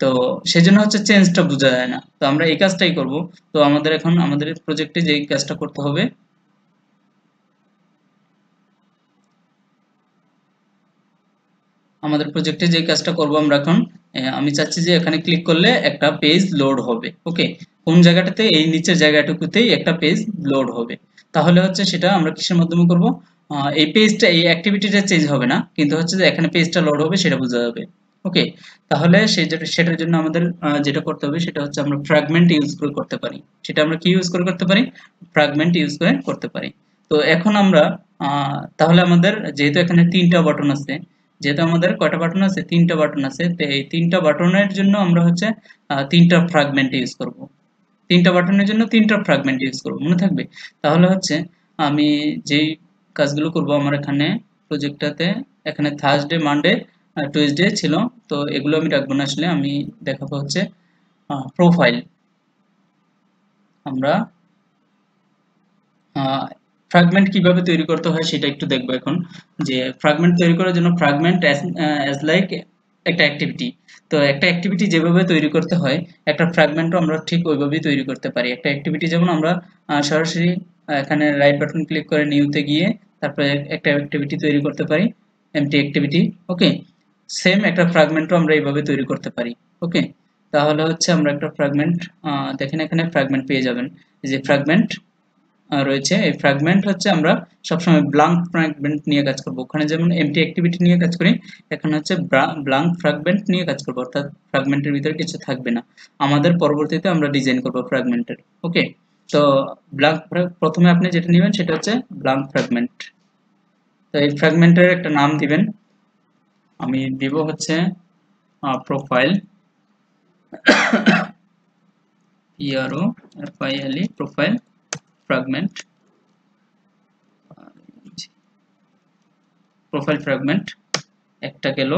[SPEAKER 1] তো সেজন্য হচ্ছে চেঞ্জটা বোঝা যায় না। তো আমরা এই কাজটাই করব। তো আমাদের এখন আমাদের প্রজেক্টে যে কাজটা করতে হবে, আমাদের প্রজেক্টে যে কাজটা করব আমরা এখন, আমি চাচ্ছি যে এখানে ক্লিক করলে একটা পেজ লোড হবে। ওকে, কোন জায়গাটাতে? এই নিচের জায়গাটুকুতেই একটা পেজ লোড হবে। তাহলে হচ্ছে সেটা আমরা কিসের মাধ্যমে করব? এই পেজটা, এই অ্যাক্টিভিটিটা চেঞ্জ হবে না, কিন্তু হচ্ছে যে এখানে পেজটা লোড হবে সেটা বোঝা যাবে। ওকে, তাহলে সেটার জন্য আমাদের যেটা করতে হবে সেটা হচ্ছে আমরা ফ্র্যাগমেন্ট ইউজ করে করতে পারি। সেটা আমরা কি ইউজ করে করতে পারি? ফ্র্যাগমেন্ট ইউজ করে করতে পারি। তো এখন আমরা তাহলে আমাদের যেহেতু এখানে তিনটা বাটন আছে, যেহেতু আমাদের কয়টা বাটন আছে? তিনটা বাটন আছে। তো এই তিনটা বাটনের জন্য আমরা হচ্ছে তিনটা ফ্র্যাগমেন্ট ইউজ করব। তিনটা বাটনের জন্য তিনটা ফ্র্যাগমেন্ট ইউজ করব, মনে থাকবে? তাহলে হচ্ছে আমি যেই কাজগুলো করব আমার এখানে প্রজেক্টটাতে, এখানে থার্সডে, মানডে, টুইসডে ছিল। তো এগুলো আমি রাখবো না, আসলে আমি দেখাবো হচ্ছে প্রোফাইল। আমরা ফ্র্যাগমেন্ট কিভাবে তৈরি করতে হয় সেটা একটু দেখবো এখন। যে ফ্র্যাগমেন্ট তৈরি করার জন্য ফ্র্যাগমেন্ট অ্যাজ লাইক একটা অ্যাক্টিভিটি। তো একটা অ্যাক্টিভিটি যেভাবে তৈরি করতে হয়, একটা ফ্র্যাগমেন্টও আমরা ঠিক ওইভাবেই তৈরি করতে পারি। একটা অ্যাক্টিভিটি যেমন আমরা সরাসরি এখানে রাইট বাটন ক্লিক করে নিউতে গিয়ে তারপরে একটা অ্যাক্টিভিটি তৈরি করতে পারি, এমটি অ্যাক্টিভিটি। ওকে, সেম একটা ফ্র্যাগমেন্টও আমরা এইভাবে তৈরি করতে পারি। ওকে, তাহলে হচ্ছে আমরা একটা ফ্র্যাগমেন্ট দেখেন, এখানে ফ্র্যাগমেন্ট পেয়ে যাবেন। এই যে ফ্র্যাগমেন্ট রয়েছে, এই ফ্র্যাগমেন্ট হচ্ছে আমরা সবসময় ব্লাঙ্ক ফ্র্যাগমেন্ট নিয়ে কাজ করব। ওখানে যেমন এমটি অ্যাক্টিভিটি নিয়ে কাজ করি, এখানে হচ্ছে ব্লাঙ্ক ফ্র্যাগমেন্ট নিয়ে কাজ করব, অর্থাৎ ফ্র্যাগমেন্টের ভিতরে কিছু থাকবে না। আমাদের পরবর্তীতে আমরা ডিজাইন করব ফ্র্যাগমেন্টের। ওকে, তো ব্লাঙ্ক, প্রথমে আপনি যেটা নেবেন সেটা হচ্ছে ব্লাঙ্ক ফ্র্যাগমেন্ট। তো এই ফ্র্যাগমেন্টের একটা নাম দিবেন, আমি দিব হচ্ছে profile, PROFILE, profile fragment, profile fragment একটা গেল।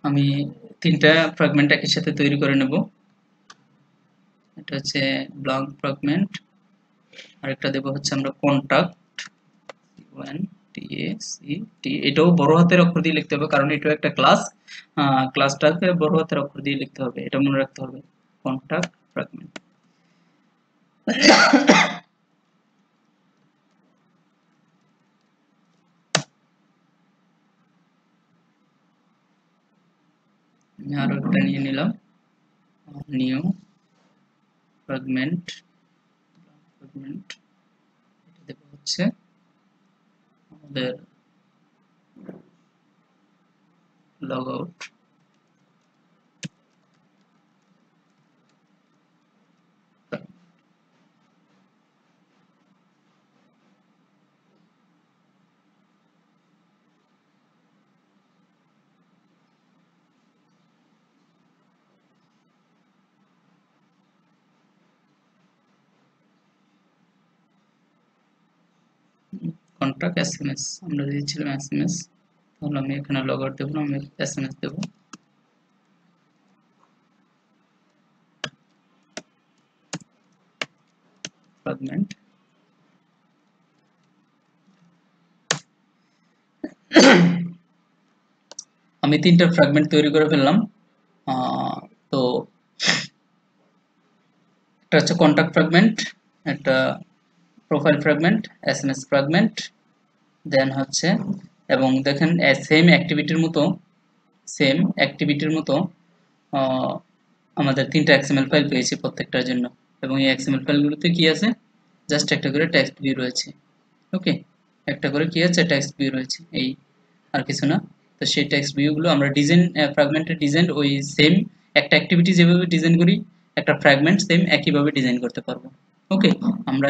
[SPEAKER 1] আমি তিনটা ফ্র্যাগমেন্ট একই সাথে তৈরি করে নেব। এটা হচ্ছে ব্লাঙ্ক ফ্র্যাগমেন্ট, আরেকটা দেব হচ্ছে আমরা কন্টাক্ট, CONTACT। এটাও বড় হাতের অক্ষর দিয়ে লিখতে হবে, কারণ এটাও একটা ক্লাস। ক্লাসটাকে বড় হাতের অক্ষর দিয়ে লিখতে হবে, এটা মনে রাখতে হবে। Contact fragment. আমি আরো একটা নিয়ে নিলাম, নিউ ফ্র্যাগমেন্ট। এটা দেব হচ্ছে আমাদের লগ আউট। কন্টাক্ট SMS আমরা দিয়েছিলাম SMS, তাহলে আমি এখানে লগ আউট দেবো না, আমি SMS দেবো। ফ্র্যাগমেন্ট, আমি তিনটা ফ্র্যাগমেন্ট তৈরি করে ফেললাম। তো একটা হচ্ছে কন্টাক্ট ফ্র্যাগমেন্ট, একটা প্রোফাইল ফ্র্যাগমেন্ট, SMS ফ্র্যাগমেন্ট, দেন হচ্ছে, এবং দেখেন সেম অ্যাক্টিভিটির মতো আমাদের তিনটা XML ফাইল পেয়েছি প্রত্যেকটার জন্য। এবং এই XML ফাইলগুলোতে কি আছে? জাস্ট একটা করে টেক্সট ভিউ রয়েছে। ওকে, একটা করে কি আছে? টেক্সট ভিউ রয়েছে, এই, আর কিছু না। তো সেই টেক্সট ভিউগুলো আমরা ডিজাইন, ফ্র্যাগমেন্টের ডিজাইন ওই সেম, একটা অ্যাক্টিভিটি যেভাবে ডিজাইন করি একটা ফ্র্যাগমেন্ট সেম একইভাবে ডিজাইন করতে পারবো। ওকে, আমরা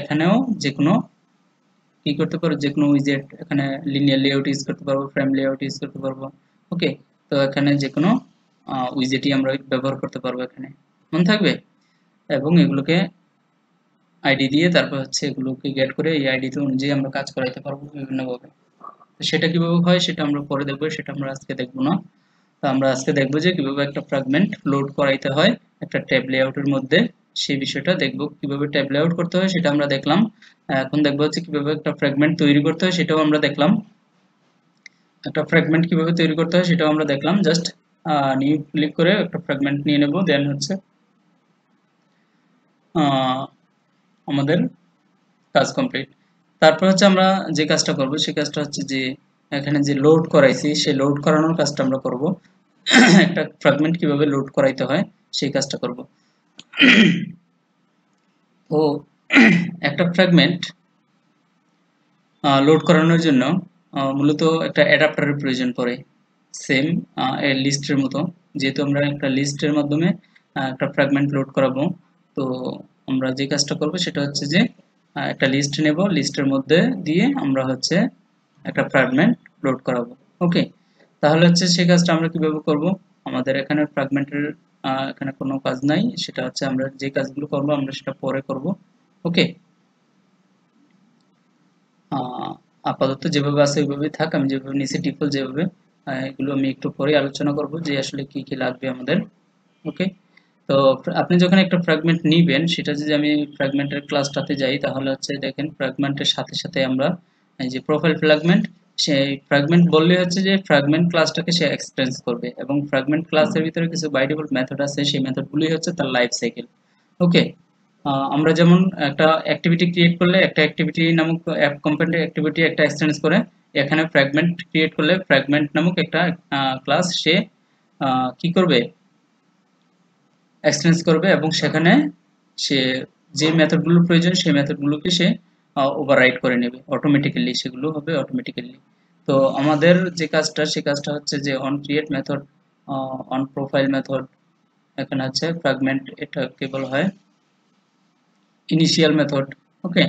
[SPEAKER 1] এখানেও যে কোনো কি করতে পারবো, যে কোনো উইজেট, এখানে লিনিয়ার লেআউট ইউজ করতে পারবো, ফ্রেম লেআউট ইউজ করতে পারবো। ওকে, তো এখানে যে কোনো উইজেটই আমরা ব্যবহার করতে পারবো এখানে, মনে থাকবে। এবং এগুলোকে আইডি দিয়ে তারপর হচ্ছে এগুলোকে গেট করে এই আইডিতে অনুযায়ী আমরা কাজ করাইতে পারবো বিভিন্নভাবে। তো সেটা কিভাবে হয় সেটা আমরা পরে দেখবো, সেটা আমরা আজকে দেখবো না। তো আমরা আজকে দেখবো যে কিভাবে একটা ফ্র্যাগমেন্ট লোড করাইতে হয় একটা ট্যাব লেআউটের মধ্যে, সেই বিষয়টা দেখবো। কিভাবে ট্যাব লেআউট করতে হয় সেটা আমরা দেখলাম। এখন দেখবো হচ্ছে কিভাবে একটা ফ্র্যাগমেন্ট তৈরি করতে হয় সেটাও আমরা দেখলাম। একটা ফ্র্যাগমেন্ট কিভাবে তৈরি করতে হয় সেটাও আমরা দেখলাম। জাস্ট নিউ ক্লিক করে একটা ফ্র্যাগমেন্ট নিয়ে নেব, দেন হচ্ছে আমাদের কাজ কমপ্লিট। তারপর হচ্ছে আমরা যে কাজটা করব সেই কাজটা হচ্ছে যে এখানে যে লোড করাইছি সেই লোড করানোর কাজটা আমরা করব। একটা ফ্র্যাগমেন্ট কিভাবে লোড করাইতে হয় সেই কাজটা করব। তো একটা ফ্র্যাগমেন্ট লোড করানোর জন্য মূলত একটা অ্যাডাপ্টারের প্রয়োজন পড়ে, সেম লিস্টের মতো। যেহেতু আমরা একটা লিস্টের মাধ্যমে একটা ফ্র্যাগমেন্ট লোড করাবো, তো আমরা যে কাজটা করব সেটা হচ্ছে যে একটা লিস্ট নেব, লিস্টের মধ্যে দিয়ে আমরা হচ্ছে একটা ফ্র্যাগমেন্ট লোড করাবো। ওকে, তাহলে হচ্ছে সেই কাজটা আমরা কিভাবে করব? আমাদের এখানে ফ্র্যাগমেন্টের এখানে কোনো কাজ নাই, সেটা হচ্ছে আমরা যে কাজগুলো করব আমরা সেটা পরে করব। ওকে, আপাতত যেভাবে আছে ওইভাবেই থাক, আমি যেভাবে নিচে ডিফল্ট যেভাবে, এগুলো আমি একটু পরে আলোচনা করব যে আসলে কি কি লাগবে আমাদের। ওকে, তো আপনি যখন একটা ফ্র্যাগমেন্ট নিবেন, সেটা যদি আমি ফ্র্যাগমেন্টের ক্লাসটাতে যাই, তাহলে হচ্ছে দেখেন ফ্র্যাগমেন্টের সাথে সাথে আমরা এই যে প্রোফাইল ফ্র্যাগমেন্ট, সেই ফ্র্যাগমেন্ট বললে হচ্ছে যে ফ্র্যাগমেন্ট ক্লাসটাকে সে এক্সটেন্স করবে, এবং ফ্র্যাগমেন্ট ক্লাসের ভিতরে কিছু বাই ডিফল্ট মেথড আছে, সেই মেথডগুলোই হচ্ছে তার লাইফ সাইকেল। ওকে, আমরা যেমন একটা অ্যাক্টিভিটি ক্রিয়েট করলে একটা অ্যাক্টিভিটি নামক অ্যাপ কম্পোনেন্ট অ্যাক্টিভিটি একটা এক্সটেন্স করে, এখানে ফ্র্যাগমেন্ট ক্রিয়েট করলে ফ্র্যাগমেন্ট নামক একটা ক্লাস সে কি করবে, এক্সটেন্স করবে, এবং সেখানে সে যে মেথডগুলো প্রয়োজন সেই মেথডগুলোকে সে ওভাররাইড করে নেবে অটোমেটিক্যালি, সেগুলো হবে অটোমেটিক্যালি। তো আমাদের যে কাজটা সে কাজটা হচ্ছে যে on create method, on profile method, এখানে হচ্ছে ফ্র্যাগমেন্ট, এটা কেবল হয় ইনিশিয়াল মেথড। ওকে,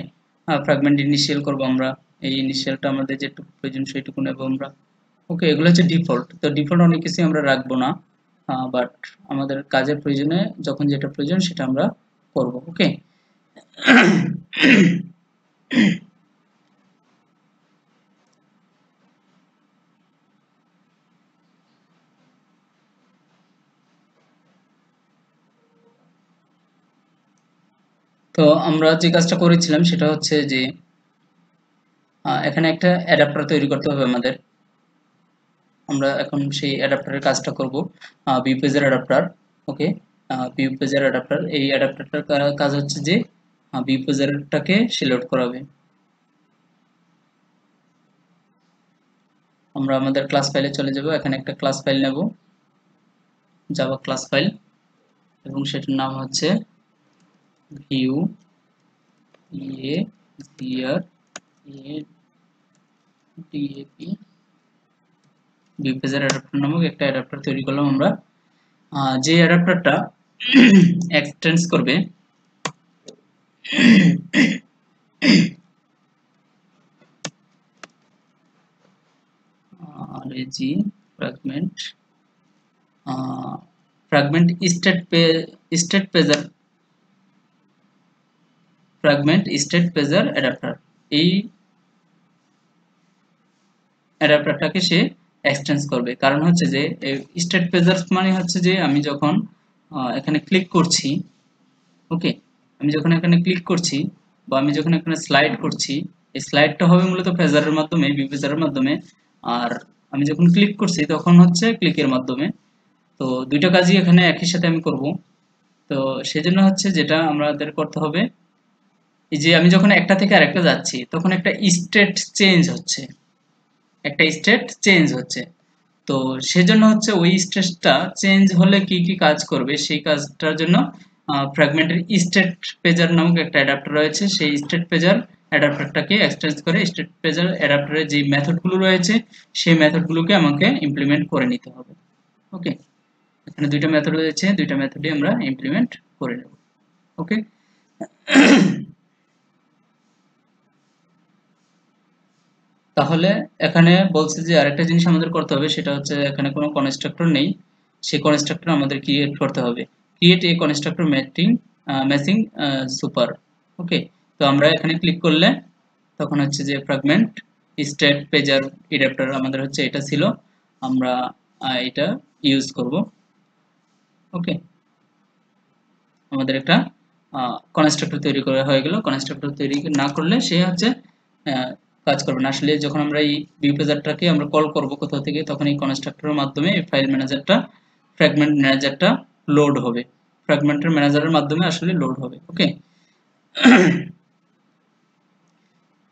[SPEAKER 1] ফ্র্যাগমেন্ট ইনিশিয়াল করব আমরা, এই ইনিশিয়ালটা আমাদের যেটুকু প্রয়োজন সেইটুকু নেব আমরা। ওকে, এগুলো হচ্ছে ডিফল্ট। তো ডিফল্ট অনেক কিছু আমরা রাখবো না, বাট আমাদের কাজের প্রয়োজনে যখন যেটা প্রয়োজন সেটা আমরা করব। ওকে, তো আমরা যে কাজটা করেছিলাম সেটা হচ্ছে যে এখানে একটা অ্যাডাপ্টার তৈরি করতে হবে আমাদের। আমরা এখন সেই অ্যাডাপ্টারের কাজটা করব, ভিউ পেজের অ্যাডাপ্টার। ওকে, ভিউ পেজের অ্যাডাপ্টার, এই অ্যাডাপ্টারটার কাজ হচ্ছে যে ভিউ পেজেরটাকে সিলেক্ট করাবে। আমরা আমাদের ক্লাস ফাইলে চলে যাব, এখানে একটা ক্লাস ফাইল নেব, জাভা ক্লাস ফাইল, এবং সেটার নাম হচ্ছে ভিউ ভিউ পেজের অ্যাডাপ্টার নামক একটা অ্যাডাপ্টার তৈরি করলাম আমরা। যে অ্যাডাপ্টারটা এক্সটেন্স করবে রেজি fragment fragment state পেজার, fragment state পেজার adapter, এই অ্যাডাপ্টারটাকে সে এক্সটেন্স করবে। কারণ হচ্ছে যে স্টেট পেজার মানে হচ্ছে যে আমি যখন এখানে ক্লিক করছি, ওকে, আমি যখন এখানে ক্লিক করছি বা আমি যখন এখানে স্লাইড করছি, এই স্লাইডটা হবে মূলত পেজারের মাধ্যমে, ভিউ পেজারের মাধ্যমে, আর আমি যখন ক্লিক করছি তখন হচ্ছে ক্লিকের মাধ্যমে। তো দুইটা কাজই এখানে একই সাথে আমি করব। তো সেজন্য হচ্ছে যেটা আমাদের করতে হবে, এই যে আমি যখন একটা থেকে আরেকটা যাচ্ছি তখন একটা স্টেট চেঞ্জ হচ্ছে, একটা স্টেট চেঞ্জ হচ্ছে। তো সেজন্য হচ্ছে ওই স্টেটটা চেঞ্জ হলে কি কি কাজ করবে সেই কাজটার জন্য ফ্র্যাগমেন্টের স্টেট পেজার নামক একটা অ্যাডাপ্টার রয়েছে, সেই স্টেট পেজার অ্যাডাপ্টারটাকে এক্সটেন্স করে স্টেট পেজার অ্যাডাপ্টারের যে মেথডগুলো রয়েছে সেই মেথডগুলোকে আমাকে ইমপ্লিমেন্ট করে নিতে হবে। ওকে, এখানে দুইটা মেথড রয়েছে, দুইটা মেথডই আমরা ইমপ্লিমেন্ট করে নেব। ওকে, তাহলে এখানে বলছে যে আরেকটা জিনিস আমাদের করতে হবে, সেটা হচ্ছে এখানে কোনো কনস্ট্রাক্টর নেই, সেই কনস্ট্রাক্টর আমাদের ক্রিয়েট করতে হবে। Create a constructor matching super. Okay, তো আমরা এখানে ক্লিক করলে তখন হচ্ছে যে ফ্র্যাগমেন্ট স্টেট পেজার অ্যাডাপ্টার আমাদের হচ্ছে এটা ছিল, আমরা এটা ইউজ করব। ওকে, আমাদের একটা কনস্ট্রাক্টর তৈরি করা হয়ে গেল। কনস্ট্রাক্টর তৈরি না করলে সে হচ্ছে কাজ করবে না। আসলে যখন আমরা এই ভিউ পেজারটাকে আমরা কল করব কোথাও থেকে, তখন এই কনস্ট্রাক্টরের মাধ্যমে এই ফাইল ম্যানেজারটা, ফ্র্যাগমেন্ট ম্যানেজারটা লোড হবে, ফ্র্যাগমেন্টের ম্যানেজারের মাধ্যমে আসলে লোড হবে। ওকে,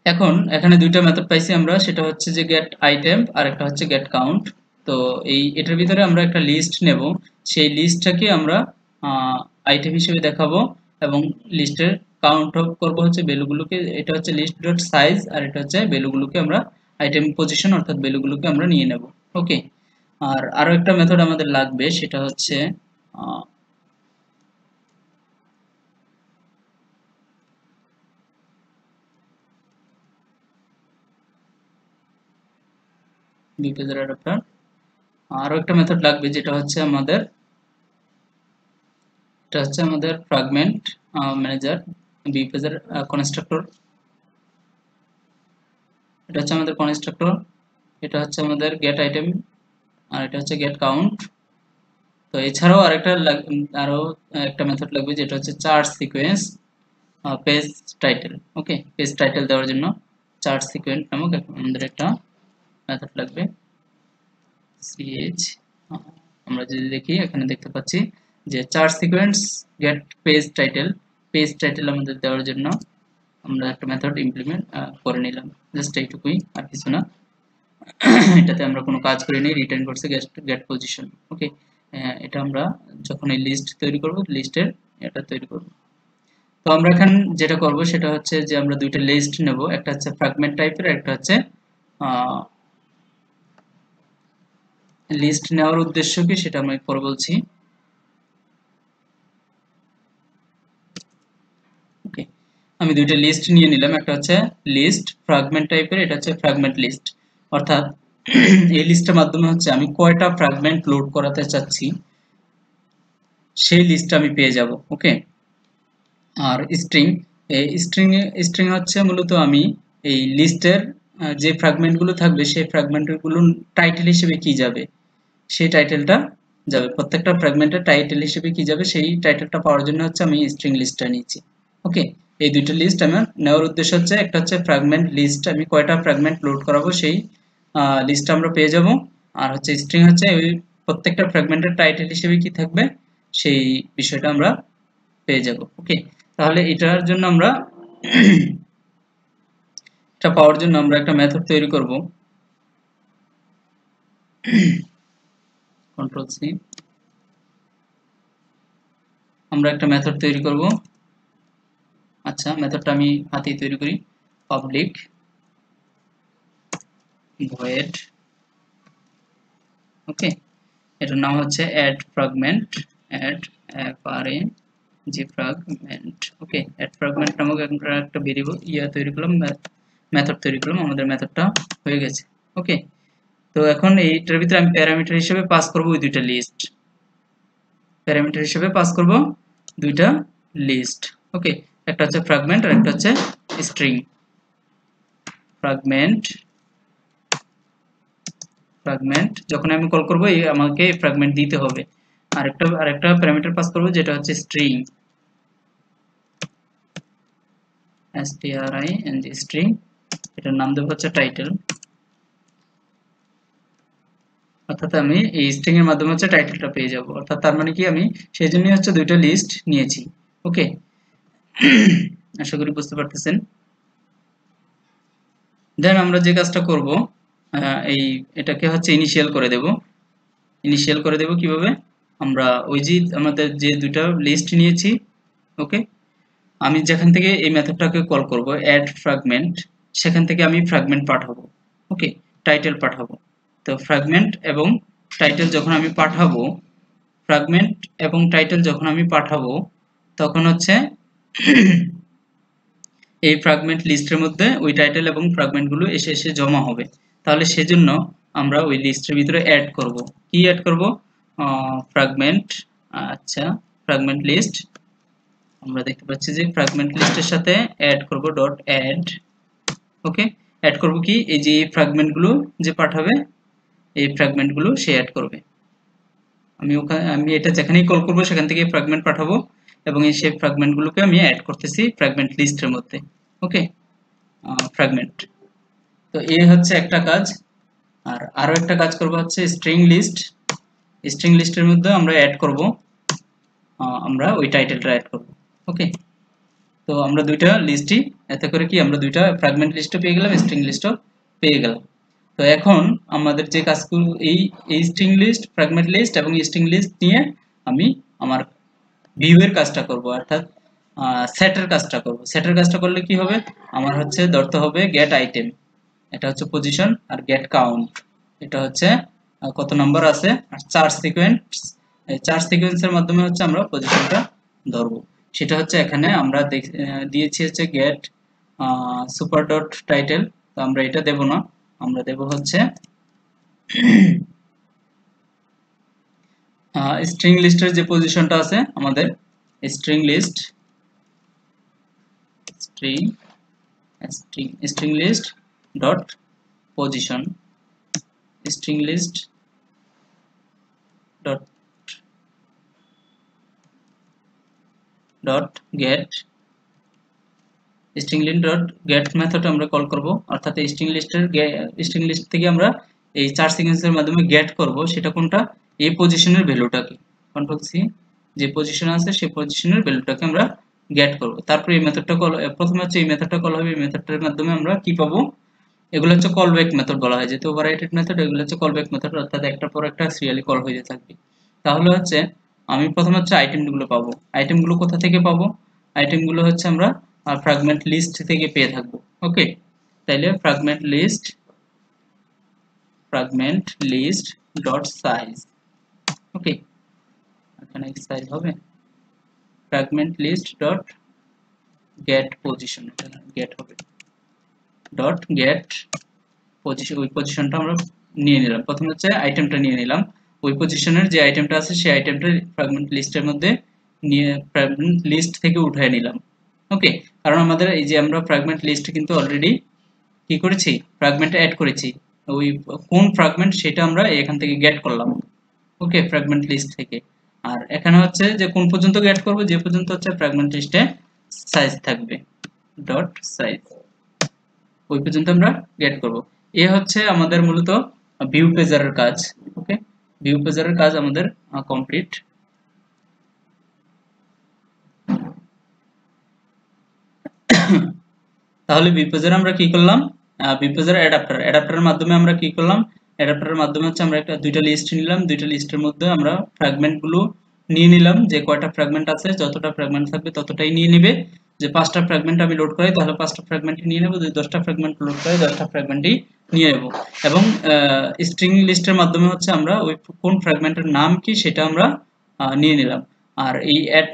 [SPEAKER 1] এখন এখানে দুইটা মেথড পাইছি আমরা, সেটা হচ্ছে যে গেট আইটেম আর একটা হচ্ছে গেট কাউন্ট। তো এটার ভিতরে আমরা একটা লিস্ট নেব, সেই লিস্টটাকে আমরা আইটেম হিসেবে দেখাবো এবং লিস্টের কাউন্ট করব হচ্ছে ভ্যালুগুলোকে। এটা হচ্ছে লিস্ট ডট সাইজ আর এটা হচ্ছে ভ্যালুগুলোকে আমরা আইটেম পজিশন অর্থাৎ ভ্যালুগুলোকে আমরা নিয়ে নেব। ওকে, আর আরো একটা মেথড আমাদের লাগবে, সেটা হচ্ছে বিপেজের অ্যাডাপ্টার। আরো একটা মেথড লাগবে যেটা হচ্ছে আমাদের, এটা হচ্ছে আমাদের ফ্র্যাগমেন্ট ম্যানেজার বিপেজের কনস্ট্রাক্টর। এটা হচ্ছে আমাদের কনস্ট্রাক্টর, এটা হচ্ছে আমাদের গেট আইটেম আর এটা হচ্ছে গেট কাউন্ট। তো এছাড়াও আরো একটা মেথড লাগবে যেটা হচ্ছে চার্ট সিকোয়েন্স পেজ টাইটেল। ওকে, পেজ টাইটেল দেওয়ার জন্য চার্ট সিকোয়েন্স নামক আমাদের একটা মেথড লাগবে। সিএইচ আমরা যদি দেখি এখানে দেখতে পাচ্ছি যে chart sequence get page title, page title আমাদের দেওয়ার জন্য আমরা একটা মেথড ইমপ্লিমেন্ট করে নিলাম, জাস্ট এইটুকুই, আর কিছু না। এটাতে আমরা কোনো কাজ করিনি, রিটার্ন করছে গেট পজিশন। ওকে, এটা আমরা যখন এই লিস্ট তৈরি করব, লিস্টের এটা তৈরি করব। তো আমরা এখন যেটা করব সেটা হচ্ছে যে আমরা দুইটা লিস্ট নেব, একটা হচ্ছে ফ্র্যাগমেন্ট টাইপের, একটা হচ্ছে লিস্ট নেওয়ার উদ্দেশ্য কি সেটা আমি পরে বলছি। ওকে, আমি দুইটা লিস্ট নিয়ে নিলাম, একটা হচ্ছে লিস্ট ফ্র্যাগমেন্ট টাইপের, এটা হচ্ছে ফ্র্যাগমেন্ট লিস্ট। অর্থাৎ এই লিস্টের মাধ্যমে হচ্ছে আমি কয়টা ফ্র্যাগমেন্ট লোড করাতে চাচ্ছি সেই লিস্ট আমি পেয়ে যাব। ওকে, আর স্ট্রিং, এই স্ট্রিং হচ্ছে মূলত আমি এই লিস্টের যে ফ্র্যাগমেন্টগুলো থাকবে সেই ফ্র্যাগমেন্টগুলো টাইটেল হিসেবে কি যাবে সেই টাইটেলটা যাবে, প্রত্যেকটা ফ্র্যাগমেন্টের টাইটেল হিসেবে কি যাবে সেই টাইটেলটা পাওয়ার জন্য হচ্ছে আমি স্ট্রিং লিস্টটা নিয়েছি। ওকে, এই দুইটা লিস্ট আমার নেওয়ার উদ্দেশ্য হচ্ছে, একটা হচ্ছে ফ্র্যাগমেন্ট লিস্ট, আমি কয়টা ফ্র্যাগমেন্ট লোড করাবো সেই লিস্টটা আমরা পেয়ে যাব, আর হচ্ছে স্ট্রিং হচ্ছে ওই প্রত্যেকটা ফ্র্যাগমেন্টের টাইটেল হিসেবে কি থাকবে সেই বিষয়টা আমরা পেয়ে যাব। ওকে, তাহলে এটার জন্য আমরা এটা পাওয়ার জন্য আমরা একটা মেথড তৈরি করব, কন্ট্রোল সি, আমরা একটা মেথড তৈরি করব। আচ্ছা, মেথডটা আমি হাতেই তৈরি করি, পাবলিক ভয়েড। ওকে, এটার নাম হচ্ছে add fragment, add FRAG fragment. Okay, add fragment নামক একটা ভেরিয়েবল তৈরি করলাম, মেথড তৈরি করলাম, আমাদের মেথডটা হয়ে গেছে। ওকে, তো এখন এইটার ভিতরে আমি প্যারামিটার হিসেবে পাস করব ওই দুইটা লিস্ট, প্যারামিটার হিসেবে পাস করব দুইটা লিস্ট। ওকে, একটা হচ্ছে ফ্র্যাগমেন্ট আর একটা হচ্ছে স্ট্রিং। ফ্র্যাগমেন্ট যখন আমি কল করব আমাকে ফ্র্যাগমেন্ট দিতে হবে, আরেকটা প্যারামিটার পাস করব যেটা হচ্ছে স্ট্রিং, string স্ট্রিং, এটার নাম দেব হচ্ছে টাইটেল। অর্থাৎ আমি এই স্ট্রিং এর মাধ্যমে হচ্ছে টাইটেলটা পেয়ে যাব, অর্থাৎ তার মানে কি আমি সেই জন্যই হচ্ছে দুইটা লিস্ট নিয়েছি। ওকে, আশা করি বুঝতে পারতেছেন। দেন আমরা যে কাজটা করব, এটাকে হচ্ছে ইনিশিয়াল করে দেব। ইনিশিয়াল করে দেব কিভাবে, আমরা ওই যে আমাদের যে দুইটা লিস্ট নিয়েছি, ওকে, আমি যেখান থেকে এই মেথডটাকে কল করব অ্যাড ফ্র্যাগমেন্ট, সেখান থেকে আমি ফ্র্যাগমেন্ট পাঠাবো। ওকে, টাইটেল পাঠাবো। তো ফ্র্যাগমেন্ট এবং টাইটেল যখন আমি পাঠাবো, ফ্র্যাগমেন্ট এবং টাইটেল যখন আমি পাঠাবো তখন হচ্ছে এই ফ্র্যাগমেন্ট লিস্টের মধ্যে ওই টাইটেল এবং ফ্র্যাগমেন্টগুলো এসে এসে জমা হবে। তাহলে সেজন্য আমরা ওই লিস্টের ভিতরে অ্যাড করব, কি অ্যাড করব, ফ্র্যাগমেন্ট। আচ্ছা, ফ্র্যাগমেন্ট লিস্ট, আমরা দেখতে পাচ্ছি যে ফ্র্যাগমেন্ট লিস্টের সাথে অ্যাড করব ডট অ্যাড। ওকে, অ্যাড করব কি, এই যে এই ফ্র্যাগমেন্টগুলো যে পাঠাবে এই ফ্র্যাগমেন্টগুলো সে অ্যাড করবে। আমি এটা যেখানেই কল করব সেখান থেকে ফ্র্যাগমেন্ট পাঠাবো এবং এই সেই ফ্র্যাগমেন্টগুলোকে আমি অ্যাড করতেছি ফ্র্যাগমেন্ট লিস্টের মধ্যে। ওকে, ফ্র্যাগমেন্ট। তো এই হচ্ছে একটা কাজ, আর আরো একটা কাজ করব হচ্ছে স্ট্রিং লিস্ট। স্ট্রিং লিস্টের মধ্যে আমরা অ্যাড করব, আমরা ওই টাইটেলটা অ্যাড করব। ওকে, তো আমরা দুইটা লিস্টই, এতে করে কি আমরা দুইটা ফ্র্যাগমেন্ট লিস্টও পেয়ে গেলাম, স্ট্রিং লিস্টও পেয়ে গেলাম। তো এখন আমাদের যে কাজগুলো এই স্ট্রিং লিস্ট, ফ্র্যাগমেন্ট লিস্ট এবং স্ট্রিং লিস্ট নিয়ে আমি আমার ভিউ এর কাজটা করব, অর্থাৎ সেটের কাজটা করব। সেটের কাজটা করলে কি হবে, আমার হচ্ছে ধরতে হবে গেট আইটেম, এটা হচ্ছে পজিশন, আর গেট কাউন্ট, এটা হচ্ছে কত নাম্বার আছে, আর চার্জ সিকোয়েন্স, এই চার্জ সিকোয়েন্সের মাধ্যমে হচ্ছে আমরা পজিশনটা ধরবো। সেটা হচ্ছে এখানে আমরা দিয়েছি হচ্ছে গেট সুপার ডট টাইটেল, তো আমরা এটা দেব না, আমরা দেব হচ্ছে স্ট্রিং লিস্টের যে পজিশনটা আছে আমাদের, string list, string list dot position, string list dot dot get, string list dot get method আমরা কল করব, অর্থাৎ স্ট্রিং লিস্ট থেকে আমরা এই চার সিকোয়েন্সের মাধ্যমে গেট করব, সেটা কোনটা, এই পজিশনের ভ্যালুটাকে, কন্ট্রোল সি, যে পজিশন আছে সেই পজিশনের ভ্যালুটাকে আমরা গেট করব। তারপর এই মেথডটা কল, প্রথমে হচ্ছে এই মেথডটা কল হবে, এই মেথডটার মাধ্যমে আমরা কি পাবো, এগুলো হচ্ছে কল ব্যাক মেথড বলা হয়, যেহেতু ওভাররাইটেড মেথড, এগুলো হচ্ছে কল ব্যাক মেথড, অর্থাৎ একটার পর একটা সিরিয়ালি কল হয়ে থাকবে। তাহলে হচ্ছে আমি প্রথমে হচ্ছে আইটেমগুলো পাবো, আইটেমগুলো কোথা থেকে পাবো, আইটেমগুলো হচ্ছে আমরা ফ্র্যাগমেন্ট লিস্ট থেকে পেয়ে থাকবো। ওকে, তাইলে fragment list dot size, okay, এখানে সাইজ হবে fragment list dot get position, get হবে ডট গেট পজিশন, ওই পজিশনটা আমরা নিয়ে নিলাম, প্রথমে হচ্ছে আইটেমটা নিয়ে নিলাম, ওই পজিশনের যে আইটেমটা আছে সেই আইটেমটা ফ্র্যাগমেন্ট লিস্টের মধ্যে নিয়ে ফ্র্যাগমেন্ট লিস্ট থেকে উঠিয়ে নিলাম। ওকে, কারণ আমাদের এই যে আমরা ফ্র্যাগমেন্ট লিস্ট কিন্তু অলরেডি কি করেছি, ফ্র্যাগমেন্টে অ্যাড করেছি, ওই কোন ফ্র্যাগমেন্ট সেটা আমরা এখান থেকে গেট করলাম। ওকে, ফ্র্যাগমেন্ট লিস্ট থেকে। আর এখানে হচ্ছে যে কোন পর্যন্ত গেট করব, যে পর্যন্ত হচ্ছে ফ্র্যাগমেন্ট লিস্টে সাইজ থাকবে, ডট সাইজ, ওই পর্যন্ত আমরা গেট করব। এ হচ্ছে আমাদের মূলত ভিউ পেজারের কাজ। ওকে, ভিউ পেজারের কাজ আমাদের কমপ্লিট। তাহলে ভিউ পেজারে আমরা কি করলাম, ভিউ পেজার অ্যাডাপ্টারের মাধ্যমে আমরা কি করলাম, অ্যাডাপ্টারের মাধ্যমে হচ্ছে আমরা দুইটা লিস্ট নিলাম, দুইটা লিস্টের মধ্যে আমরা ফ্র্যাগমেন্ট গুলো নিয়ে নিলাম, যে কয়টা ফ্র্যাগমেন্ট আছে, যতটা ফ্র্যাগমেন্ট থাকবে ততটাই নিয়ে নিবে, যে 5টা ফ্র্যাগমেন্ট আমি লোড করাই তাহলে 5টা ফ্র্যাগমেন্টই নিয়ে নেব, যদি 10টা ফ্র্যাগমেন্ট লোড করাই 10টা ফ্র্যাগমেন্টই নিয়ে নেব। এবং স্ট্রিং লিস্টের মাধ্যমে হচ্ছে আমরা ওই কোন ফ্র্যাগমেন্টের নাম কি সেটা আমরা নিয়ে নিলাম। আর এই অ্যাড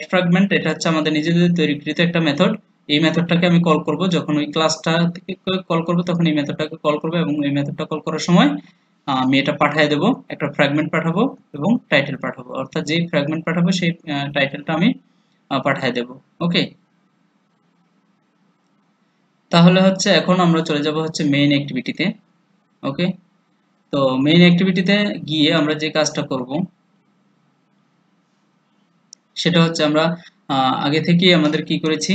[SPEAKER 1] ফ্র্যাগমেন্ট, এটা হচ্ছে আমাদের নিজেদের তৈরিকৃত একটা মেথড, এই মেথডটাকে আমি কল করব, যখন ওই ক্লাসটা থেকে কল করব তখন এই মেথডটাকে কল করব, এবং এই মেথডটা কল করার সময় আমি এটা পাঠিয়ে দেব, একটা ফ্র্যাগমেন্ট পাঠাবো এবং টাইটেল পাঠাবো, অর্থাৎ যেই ফ্র্যাগমেন্ট পাঠাবো সেই টাইটেলটা আমি পাঠিয়ে দেব। ওকে, তাহলে হচ্ছে এখন আমরা চলে যাব হচ্ছে মেইন অ্যাক্টিভিটিতে। ওকে, তো মেইন অ্যাক্টিভিটিতে গিয়ে আমরা যে কাজটা করব সেটা হচ্ছে আমরা আগে থেকেই আমাদের কি করেছি,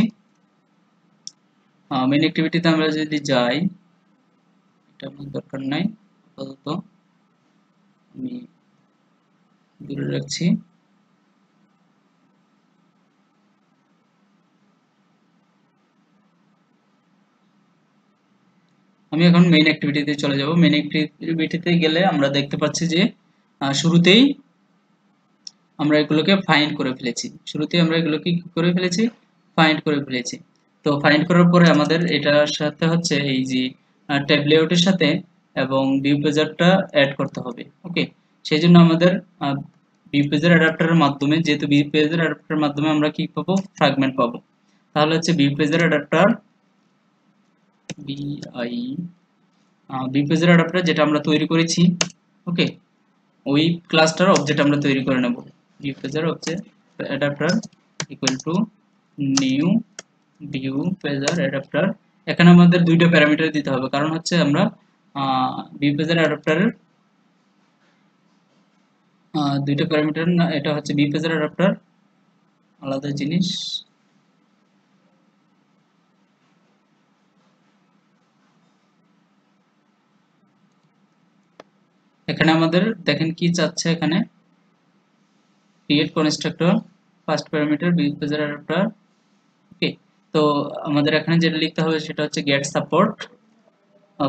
[SPEAKER 1] মেইন অ্যাক্টিভিটিতে আমরা যদি যাই, এটা আমার দরকার নাই আপাতত, আমি দূরে রাখছি। আমি এখন মেইন অ্যাক্টিভিটিতে চলে যাব। মেইন অ্যাক্টিভিটিতে গেলে আমরা দেখতে পাচ্ছি যে শুরুতেই আমরা এগুলোকে ফাইন্ড করে ফেলেছি, শুরুতেই আমরা এগুলোকে কি করে ফেলেছি, ফাইন্ড করে ফেলেছি। তো ফাইন্ড করার পরে আমাদের এটার সাথে হচ্ছে এই যে ট্যাব লেআউটের সাথে এবং ভিউ পেজারটা অ্যাড করতে হবে। ওকে, সেই জন্য আমাদের ভিউ পেজার অ্যাডাপ্টারের মাধ্যমে, যেহেতু ভিউ পেজার অ্যাডাপ্টারের মাধ্যমে আমরা কি পাবো, ফ্র্যাগমেন্ট পাবো, তাহলে হচ্ছে view pager adapter, view pager adapter যেটা আমরা তৈরি করেছি, ওকে, ওই ক্লাসটার অবজেক্ট আমরা তৈরি করে নেব, view পেজার object adapter equal to new view pager adapter. এখানে আমাদের দুইটা প্যারামিটার দিতে হবে, কারণ হচ্ছে আমরা ভিউ পেজার অ্যাডাপ্টারের দুইটা প্যারামিটার না, এটা হচ্ছে ভিউ পেজার অ্যাডাপ্টার আলাদা জিনিস, এখানে আমাদের দেখেন কি চাচ্ছে, এখানে create constructor, first parameter view pager adapter, তো আমাদের এখানে যেটা লিখতে হবে সেটা হচ্ছে গেট সাপোর্ট,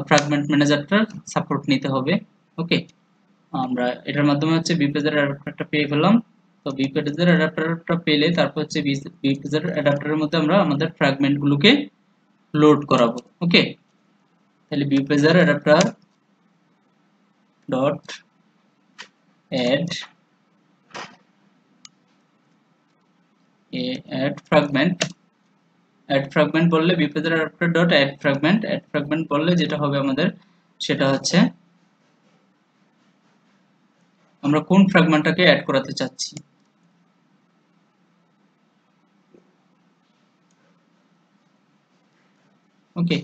[SPEAKER 1] ফ্র্যাগমেন্ট ম্যানেজারটার সাপোর্ট নিতে হবে। ওকে, আমরা এটার মাধ্যমে হচ্ছে বিপেজের অ্যাডাপ্টারটা পেয়ে গেলাম। তো বিপেজের অ্যাডাপ্টারটা পেলে তারপর হচ্ছে বিপেজের অ্যাডাপ্টারের মধ্যে আমরা আমাদের ফ্র্যাগমেন্টগুলোকে লোড করাবো। ওকে, তাহলে বিপেজের adapter dot add fragment, add fragment বললে বিপেজের অ্যাডাপ্টার ডট অ্যাড ফ্র্যাগমেন্ট বললে যেটা হবে আমাদের সেটা হচ্ছে আমরা কোন ফ্র্যাগমেন্টটাকে অ্যাড করাতে চাচ্ছি। ওকে,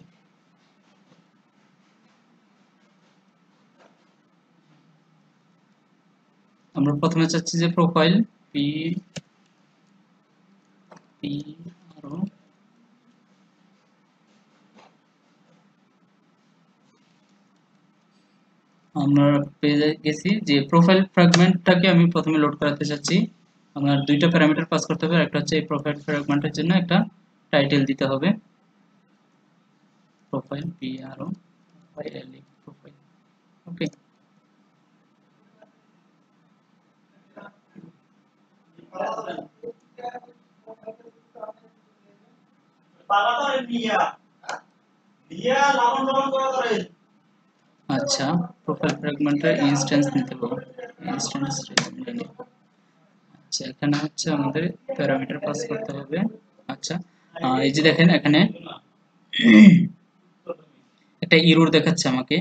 [SPEAKER 1] আমরা প্রথমে চাচ্ছি যে প্রোফাইল পি পি আরো আমরা পেয়ে গেছি যে প্রোফাইল ফ্র্যাগমেন্টটাকে আমি প্রথমে লোড করাতে চাচ্ছি। আমার দুইটা প্যারামিটার পাস করতে হবে, একটা হচ্ছে এই প্রোফাইল ফ্র্যাগমেন্টের জন্য একটা টাইটেল দিতে হবে, প্রোফাইল পি আরো প্রোফাইল। ওকে, আচ্ছা, প্রোফাইল ফ্র্যাগমেন্টের ইনস্ট্যান্স নিতে হবে, ইনস্ট্যান্স আচ্ছা এখানে হচ্ছে আমাদের প্যারামিটার পাস করতে হবে। আচ্ছা, এই যে দেখেন এখানে একটা এরর দেখাচ্ছে আমাকে।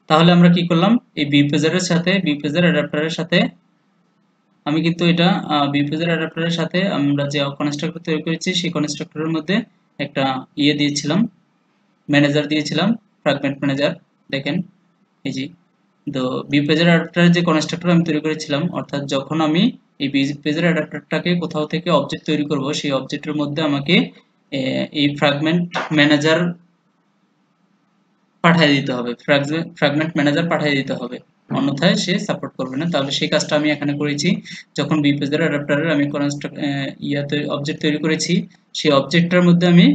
[SPEAKER 1] তাহলে আমরা কি করলাম, এই বিপেজের সাথে বিপেজের অ্যাডাপ্টারের সাথে আমি কিন্তু এটা বিপেজের অ্যাডাপ্টারের সাথে আমরা যে কনস্ট্রাক্টর তৈরি করেছি সেই কনস্ট্রাক্টরের মধ্যে একটা ইয়ে দিয়েছিলাম, ম্যানেজার দিয়েছিলাম, ফ্র্যাগমেন্ট ম্যানেজার। দেখেন এই যে, তো বিপেজের অ্যাডাপ্টারের যে কনস্ট্রাক্টর আমি তৈরি করেছিলাম, অর্থাৎ যখন আমি এই বিপেজের অ্যাডাপ্টারটাকে কোথাও থেকে অবজেক্ট তৈরি করব সেই অবজেক্টের মধ্যে আমাকে এই ফ্র্যাগমেন্ট ম্যানেজার পাঠিয়ে দিতে হবে, ফ্র্যাগমেন্ট ম্যানেজার পাঠিয়ে দিতে হবে, অন্যথায় সে সাপোর্ট করবে না। তাহলে সেই কাজটা আমি এখানে করেছি। যখন বিপেজের অ্যাডাপ্টারের আমি অবজেক্ট তৈরি করেছি সেই অবজেক্টটার মধ্যে আমি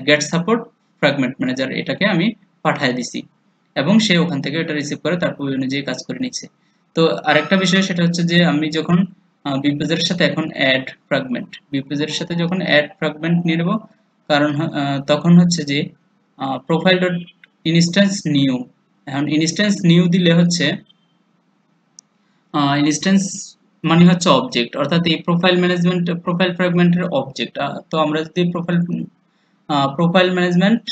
[SPEAKER 1] গেট সাপোর্ট ফ্র্যাগমেন্ট ম্যানেজার এটাকে আমি পাঠিয়ে দিছি এবং সে ওখান থেকে এটা রিসিভ করে তারপর ওই অনুযায়ী কাজ করে নিচ্ছে। তো আরেকটা বিষয় সেটা হচ্ছে যে আমি যখন বিপেজের সাথে এখন অ্যাড ফ্র্যাগমেন্ট, বিপেজের সাথে যখন অ্যাড ফ্র্যাগমেন্ট নিয়ে নেব, কারণ তখন হচ্ছে যে প্রোফাইল ডট ইনস্ট্যান্স নিউ, এখন ইনস্ট্যান্স নিউ দিলে হচ্ছে ইনস্ট্যান্স মানে হচ্ছে অবজেক্ট, অর্থাৎ এই প্রোফাইল ম্যানেজমেন্ট প্রোফাইল ফ্র্যাগমেন্টের অবজেক্ট। তো আমরা যদি প্রোফাইল ম্যানেজমেন্ট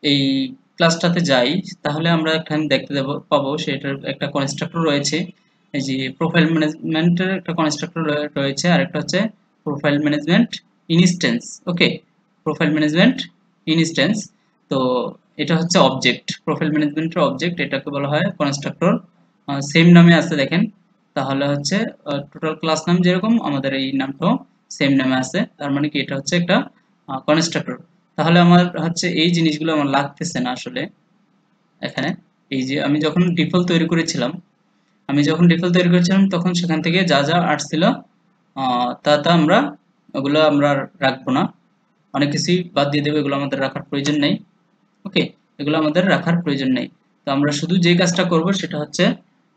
[SPEAKER 1] এই ক্লাসটাতে যাই তাহলে আমরা এখানে দেখতে পাবো সেটার একটা কনস্ট্রাক্টর রয়েছে, এই যে প্রোফাইল ম্যানেজমেন্টের একটা কনস্ট্রাক্টর রয়েছে আর একটা হচ্ছে প্রোফাইল ম্যানেজমেন্ট ইনস্ট্যান্স। ওকে, প্রোফাইল ম্যানেজমেন্ট ইনস্ট্যান্স, তো এটা হচ্ছে অবজেক্ট, প্রোফাইল ম্যানেজমেন্টের অবজেক্ট, এটাকে বলা হয় কনস্ট্রাক্টর। সেম নামে আছে দেখেন, তাহলে হচ্ছে টোটাল ক্লাস নাম যেরকম আমাদের এই নামটাও সেম নামে আছে, তার মানে কি এটা হচ্ছে একটা কনস্ট্রাক্টর। তাহলে আমার হচ্ছে এই জিনিসগুলো আমার লাগতেছে না আসলে এখানে। এই যে আমি যখন ডিফল্ট তৈরি করেছিলাম, তখন সেখান থেকে যা যা আসছিল তা আমরা ওগুলো আমরা রাখবো না, অনেক কিছুই বাদ দিয়ে দেবো, এগুলো আমাদের রাখার প্রয়োজন নেই। ওকে, এগুলো আমাদের রাখার প্রয়োজন নেই। তো আমরা শুধু যে কাজটা করব সেটা হচ্ছে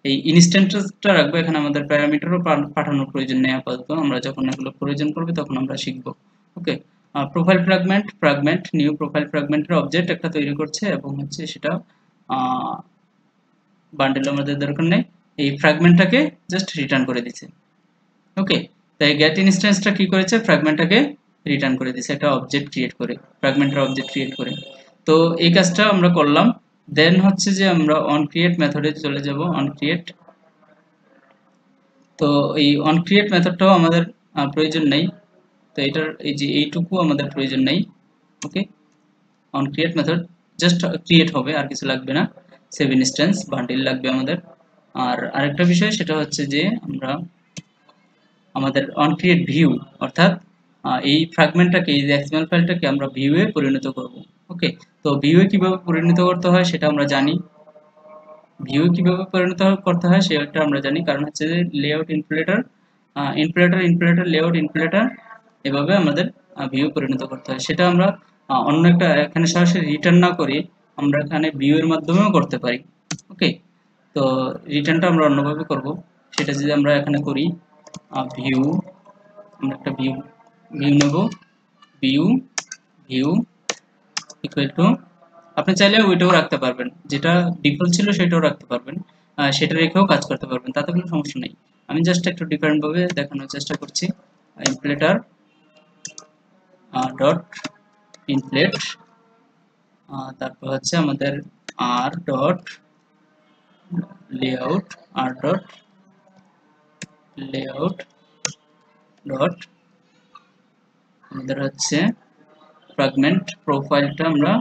[SPEAKER 1] এই ইনস্ট্যান্সটা রাখবো, এখানে আমাদের প্যারামিটারও পাঠানোর প্রয়োজন নেই আপাতত, আমরা যখন এগুলো প্রয়োজন পড়বে তখন আমরা শিখবো। Okay, profile fragment new profile ফ্র্যাগমেন্টের অবজেক্ট একটা তৈরি করছে এবং হচ্ছে সেটা বান্ডেল আমাদের দরকার নেই, এই ফ্র্যাগমেন্টটাকে জাস্ট রিটার্ন করে দিচ্ছে। ওকে, তাই গেট ইনস্ট্যান্সটা কি করেছে, ফ্র্যাগমেন্টটাকে রিটার্ন করে দিচ্ছে, একটা অবজেক্ট ক্রিয়েট করে, ফ্র্যাগমেন্টের অবজেক্ট ক্রিয়েট করে। তো এই কাজটা আমরা করলাম। দেন হচ্ছে যে আমরা অন ক্রিয়েট মেথডে চলে যাব, অন ক্রিয়েট। তো এই অন ক্রিয়েট মেথডটাও আমাদের প্রয়োজন নেই, তো এটার এই যে এইটুকু আমাদের প্রয়োজন নেই। Okay, on create method just create হবে, আর কিছু লাগবে না। সেভ ইনস্ট্যান্স বান্ডিল লাগবে আমাদের। আর আরেকটা বিষয় সেটা হচ্ছে যে আমরা আমাদের অন ক্রিয়েট ভিউ, অর্থাৎ এই ফ্র্যাগমেন্টটাকে, এই এক্সএমএল ফাইলটাকে আমরা ভিউয়ে পরিণত করব। ওকে, তো ভিউয়ে কিভাবে পরিণত করতে হয় সেটা আমরা জানি, ভিউয়ে কিভাবে পরিণত করতে হয় সেটা আমরা জানি, কারণ হচ্ছে যে লেআউট ইনফ্লেটার লেআউট ইনফ্লেটার এভাবে আমাদের ভিউ পরিণত করতে হয়, সেটা আমরা অন্য একটা এখানে সরাসরি রিটার্ন না করি, আমরা এখানে ভিউ এর মাধ্যমেও করতে পারি। ওকে, তো রিটার্নটা আমরা অন্যভাবে করব। সেটা যদি আমরা এখানে করি ভিউ, আমরা একটা ভিউ নেব, ভিউ ভিউ ইকুয়াল টু, আপনি চাইলে ওইটাও রাখতে পারবেন, যেটা ডিফল্ট ছিল সেটাও রাখতে পারবেন, সেটা রেখেও কাজ করতে পারবেন, তাতে কোনো সমস্যা নেই। আমি জাস্ট একটু ডিফারেন্ট ভাবে দেখানোর চেষ্টা করছি। ইনফ্লেটার ডট ইনফ্লেট, তারপর হচ্ছে আমাদের R dot layout, R dot layout dot আমাদের হচ্ছে ফ্র্যাগমেন্ট প্রোফাইলটা আমরা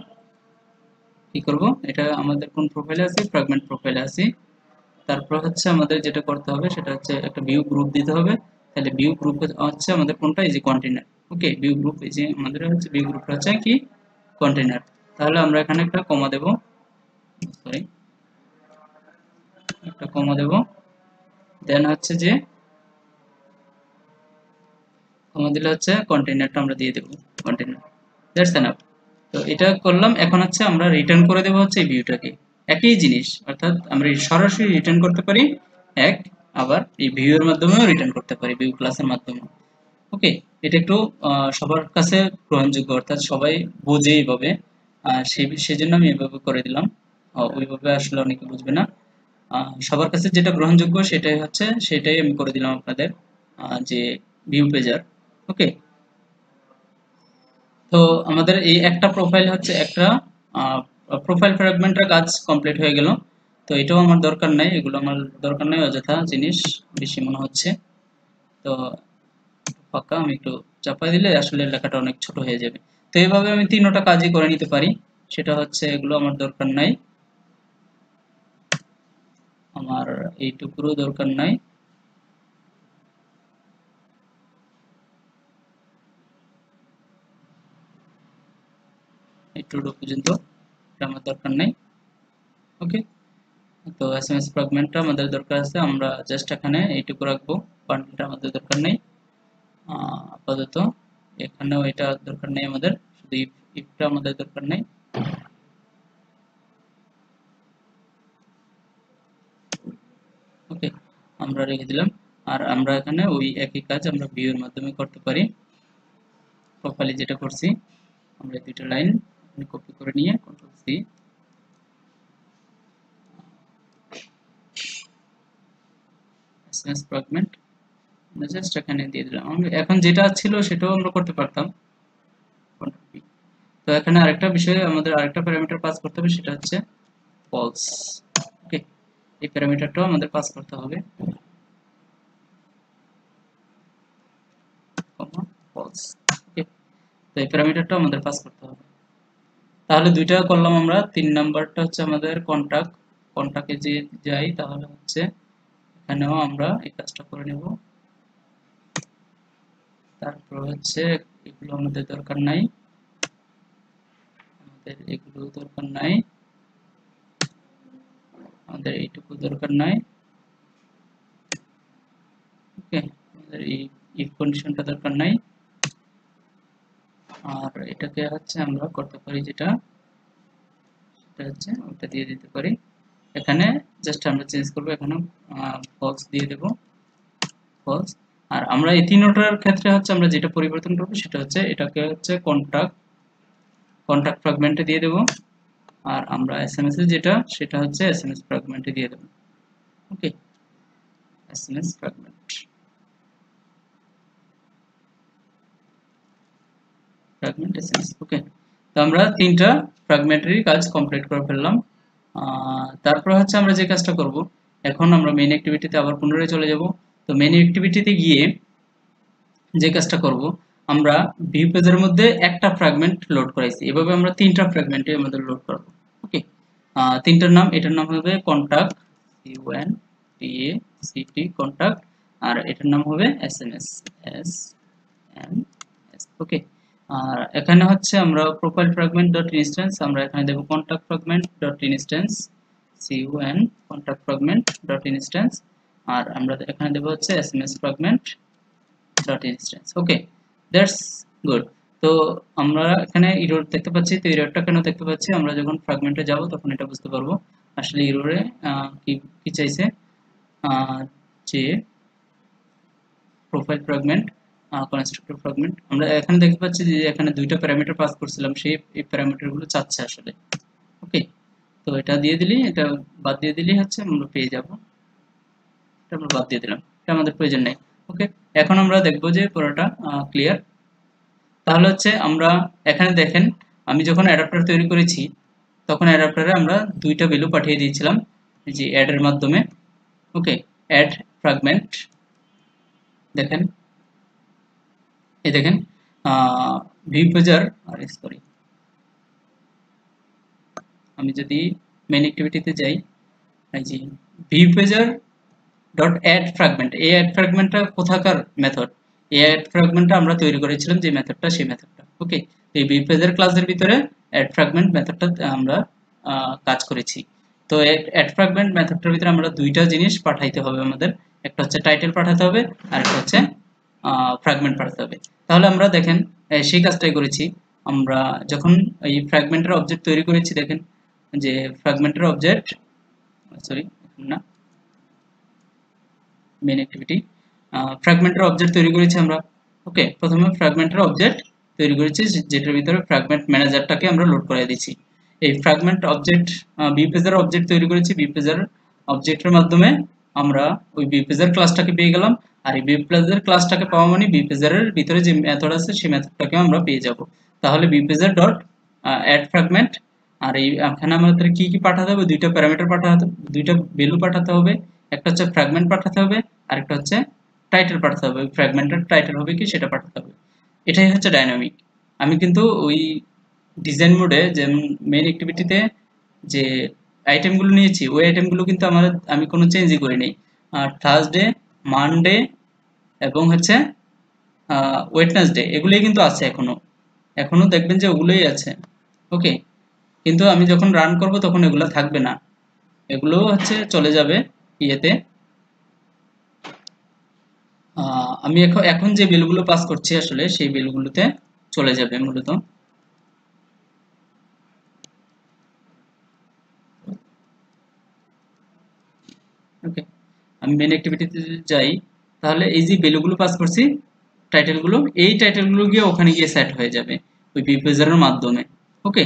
[SPEAKER 1] কি করব, এটা আমাদের কোন প্রোফাইলে আছে, ফ্র্যাগমেন্ট প্রোফাইলে আছে। তারপর হচ্ছে আমাদের যেটা করতে হবে সেটা হচ্ছে একটা ভিউ গ্রুপ দিতে হবে। তাহলে ভিউ গ্রুপ হচ্ছে আমাদের কোনটা, এই যে কন্টেইনার। ওকে, ভিউ গ্রুপ, এই যে আমাদের হচ্ছে ভিউ গ্রুপটা হচ্ছে কি কন্টেইনার। তাহলে আমরা এখানে একটা কমা দেব, সরি একটা কমা দেব, দেন হচ্ছে যে কমা দিলে হচ্ছে কন্টেইনারটা আমরা দিয়ে দেব, কন্টেইনার, দ্যাটস এনাফ। তো এটা করলাম। এখন হচ্ছে আমরা রিটার্ন করে দেব হচ্ছে এই ভিউটাকে, একই জিনিস, অর্থাৎ আমরা সরাসরি রিটার্ন করতে পারি এক, আবার এই ভিউ এর মাধ্যমেও রিটার্ন করতে পারি, ভিউ ক্লাসের মাধ্যমে। ওকে, এটা একটু সবার কাছে গ্রহণযোগ্য, অর্থাৎ সবাই বোঝে এইভাবে, সেজন্য আমি এভাবে করে দিলাম। ওইভাবে আসলে অনেকে বুঝবে না, সবার কাছে যেটা গ্রহণযোগ্য সেটাই হচ্ছে, সেটাই আমি করে দিলাম আপনাদের, যে ভিউ পেজার। ওকে, তো আমাদের এই একটা প্রোফাইল হচ্ছে একটা প্রোফাইল ফ্র্যাগমেন্টের কাজ কমপ্লিট হয়ে গেল। তো এটাও আমার দরকার নাই, এগুলো আমার দরকার নাই, অযথা জিনিস বেশি মনে হচ্ছে। তো ফাঁকা আমি একটু চাপা দিলে আসলে লেখাটা অনেক ছোট হয়ে যাবে। তো এইভাবে আমি তিনটা কাজই করে নিতে পারি। সেটা হচ্ছে এগুলো আমার দরকার নাই, আমার এইটুকুরও দরকার নাই, এইটুকু পর্যন্ত এটা আমার দরকার নাই। ওকে, তো এসএমএস ফ্র্যাগমেন্টটা আমাদের দরকার আছে, আমরা জাস্ট এখানে এইটুকু রাখবো, বান্ডেলটা আমাদের দরকার নেই আপাতত, এখানেও এটা দরকার নেই আমাদের, শুধু ইফটা আমাদের দরকার নেই। ওকে, আমরা রেখে দিলাম। আর আমরা এখানে ওই একই কাজ আমরা ভিউ এর মাধ্যমে করতে পারি, প্রোফাইলে যেটা করছি। আমরা দুইটা লাইন কপি করে নিয়ে control C, SMS fragment just এখানে দিয়ে দিলাম। এখন যেটা ছিল সেটাও আমরা করতে পারতাম, তো এখানে আরেকটা বিষয়, আমাদের আরেকটা প্যারামিটার পাস করতে হবে, সেটা হচ্ছে ফলস। ওকে, এই প্যারামিটারটাও আমাদের পাস করতে হবে, ফলস। ওকে, তো এই প্যারামিটারটাও আমাদের পাস করতে হবে। তাহলে দুইটা করলাম আমরা। 3 নাম্বারটা হচ্ছে আমাদের কন্টাক্ট, কন্টাক্টে যে যাই, তাহলে হচ্ছে এখানেও আমরা এই কাজটা করে নেব। তারপর হচ্ছে এগুলো আমাদের দরকার নাই, আমাদের এগুলো দরকার নাই, আমাদের এইটুকু দরকার নাই। ওকে, আমাদের এই ইফ কন্ডিশনটা দরকার নাই। আর এটাকে হচ্ছে আমরা করতে পারি যেটা, সেটা হচ্ছে ওটা দিয়ে দিতে পারি। এখানে জাস্ট আমরা চেঞ্জ করব, এখানে ফলস দিয়ে দেব, ফলস। আর আমরা এই তিনটার ক্ষেত্রে হচ্ছে আমরা যেটা পরিবর্তন করব সেটা হচ্ছে এটাকে হচ্ছে কন্টাক্ট ফ্র্যাগমেন্টে দিয়ে দেব, আর আমরা এসএমএস এর যেটা সেটা হচ্ছে এসএমএস ফ্র্যাগমেন্টে দিয়ে দেব। ওকে, এসএমএস ফ্র্যাগমেন্ট, ফ্র্যাগমেন্ট এসএমএস। ওকে, তো আমরা তিনটা ফ্র্যাগমেন্টারি কাজ কমপ্লিট করে ফেললাম। তারপর হচ্ছে আমরা যে কাজটা করব, এখন আমরা মেইন অ্যাক্টিভিটিতে আবার পুনরায় চলে যাব। তো মেইন অ্যাক্টিভিটিতে গিয়ে যে কাজটা করব, আমরা ভিউ পেজের মধ্যে একটা ফ্র্যাগমেন্ট লোড করাইছি, এভাবে আমরা তিনটা ফ্র্যাগমেন্টে আমাদের লোড করব। ওকে, তিনটার নাম, এটার নাম হবে কন্টাক্ট, CONTACT কন্টাক্ট, আর এটার নাম হবে এসএমএস, SMS। ওকে, আর এখানে হচ্ছে আমরা প্রোফাইল ফ্র্যাগমেন্ট ডট ইনস্ট্যান্স, আমরা এখানে দেব contact fragment dot instance, CON contact fragment dot instance, আর আমরা এখানে দেব হচ্ছে SMS fragment dot instance. Okay, that's good. তো আমরা এখানে ইরর দেখতে পাচ্ছি, তো ইররটা কেন দেখতে পাচ্ছি, আমরা যখন ফ্র্যাগমেন্টে যাব তখন এটা বুঝতে পারবো আসলে ইররে কি কি চাইছে, যে প্রোফাইল ফ্র্যাগমেন্ট, কনস্ট্রাক্টর ফ্র্যাগমেন্ট। আমরা এখানে দেখতে পাচ্ছি যে এখানে দুইটা প্যারামিটার পাস করছিলাম, সেই এই প্যারামিটারগুলো চাচ্ছে আসলে। ওকে, তো এটা দিয়ে দিলেই, এটা বাদ দিয়ে দিলেই হচ্ছে আমরা পেয়ে যাব। এটা আমরা বাদ দিয়ে দিলাম, এটা আমাদের প্রয়োজন নেই। ওকে, এখন আমরা দেখবো যে পুরোটা ক্লিয়ার। তাহলে হচ্ছে আমরা এখানে দেখেন, আমি যখন অ্যাডাপ্টার তৈরি করেছি তখন অ্যাডাপ্টারে আমরা দুইটা ভ্যালু পাঠিয়ে দিয়েছিলাম যে অ্যাড এর মাধ্যমে। ওকে, অ্যাড ফ্র্যাগমেন্ট, দেখেন এই দেখেন ভিউ পেজার, আর সরি, আমি যদি মেইন অ্যাক্টিভিটিতে যাই, এই যে ভিউ পেজার ডট অ্যাড ফ্র্যাগমেন্ট, এই অ্যাড ফ্র্যাগমেন্টটা কোথাকার মেথড, এই অ্যাড ফ্র্যাগমেন্টটা আমরা তৈরি করেছিলাম যে মেথডটা, সেই মেথডটা। ওকে, এই ভিউ পেজার ক্লাসের ভিতরে অ্যাড ফ্র্যাগমেন্ট মেথডটা আমরা কাজ করেছি। তো অ্যাড ফ্র্যাগমেন্ট মেথডটার ভিতরে আমরা দুইটা জিনিস পাঠাইতে হবে আমাদের, একটা হচ্ছে টাইটেল পাঠাতে হবে আর একটা হচ্ছে ফ্র্যাগমেন্ট পাঠাতে হবে। তাহলে আমরা দেখেন সেই কাজটাই করেছি। আমরা যখন এই ফ্র্যাগমেন্টের অবজেক্ট তৈরি করেছি, দেখেন যে ফ্র্যাগমেন্টের অবজেক্ট, সরি না, মেইন অ্যাক্টিভিটি, ফ্র্যাগমেন্টের অবজেক্ট তৈরি করেছি আমরা। ওকে, প্রথমে ফ্র্যাগমেন্টের অবজেক্ট তৈরি করেছি যেটার ভিতরে ফ্র্যাগমেন্ট ম্যানেজারটাকে আমরা লোড করাই দিয়েছি। এই ফ্র্যাগমেন্ট অবজেক্ট বিপেজার অবজেক্ট তৈরি করেছি, বিপেজার অবজেক্টের মাধ্যমে আমরা ওই বিপেজার ক্লাসটাকে পেয়ে গেলাম। আর এই বিপেজার ক্লাসটাকে পাওয়া মানে বিপেজারের ভিতরে যে মেথড আছে সেই মেথডটাকে আমরা পেয়ে যাব। তাহলে বিপেজার ডট অ্যাড ফ্র্যাগমেন্ট, আর এই এখানে আমাদের কি কি পাঠাতে হবে, দুইটা প্যারামিটার পাঠাতে, দুইটা ভ্যালু পাঠাতে হবে, একটা হচ্ছে ফ্র্যাগমেন্ট পাঠাতে হবে আর একটা হচ্ছে টাইটেল পাঠাতে হবে। ওই ফ্র্যাগমেন্টের টাইটেল হবে কি সেটা পাঠাতে হবে। এটাই হচ্ছে ডাইনামিক। আমি কিন্তু ওই ডিজাইন মোডে যে মেইন অ্যাক্টিভিটিতে যে আইটেমগুলো নিয়েছি ওই আইটেমগুলো কিন্তু আমি কোনো চেঞ্জই করিনি। থার্সডে, মানডে এবং হচ্ছে ওয়েডনেসডে এগুলোই কিন্তু আছে এখনো, এখনো দেখবেন যে ওগুলোই আছে। ওকে, কিন্তু আমি যখন রান করব তখন এগুলো থাকবে না, এগুলো হচ্ছে চলে যাবে ইয়েতে। আমি এখন এখন যে বিলগুলো পাস করছি আসলে সেই বিলগুলোতে চলে যাবে মূলত। ওকে, আমি মেন অ্যাক্টিভিটিতে যাই, তাহলে এই যে ভ্যালুগুলো পাস করছি, টাইটেলগুলো, এই টাইটেলগুলো গিয়ে ওখানে গিয়ে সেট হয়ে যাবে ওই বিপেজারের মাধ্যমে। ওকে,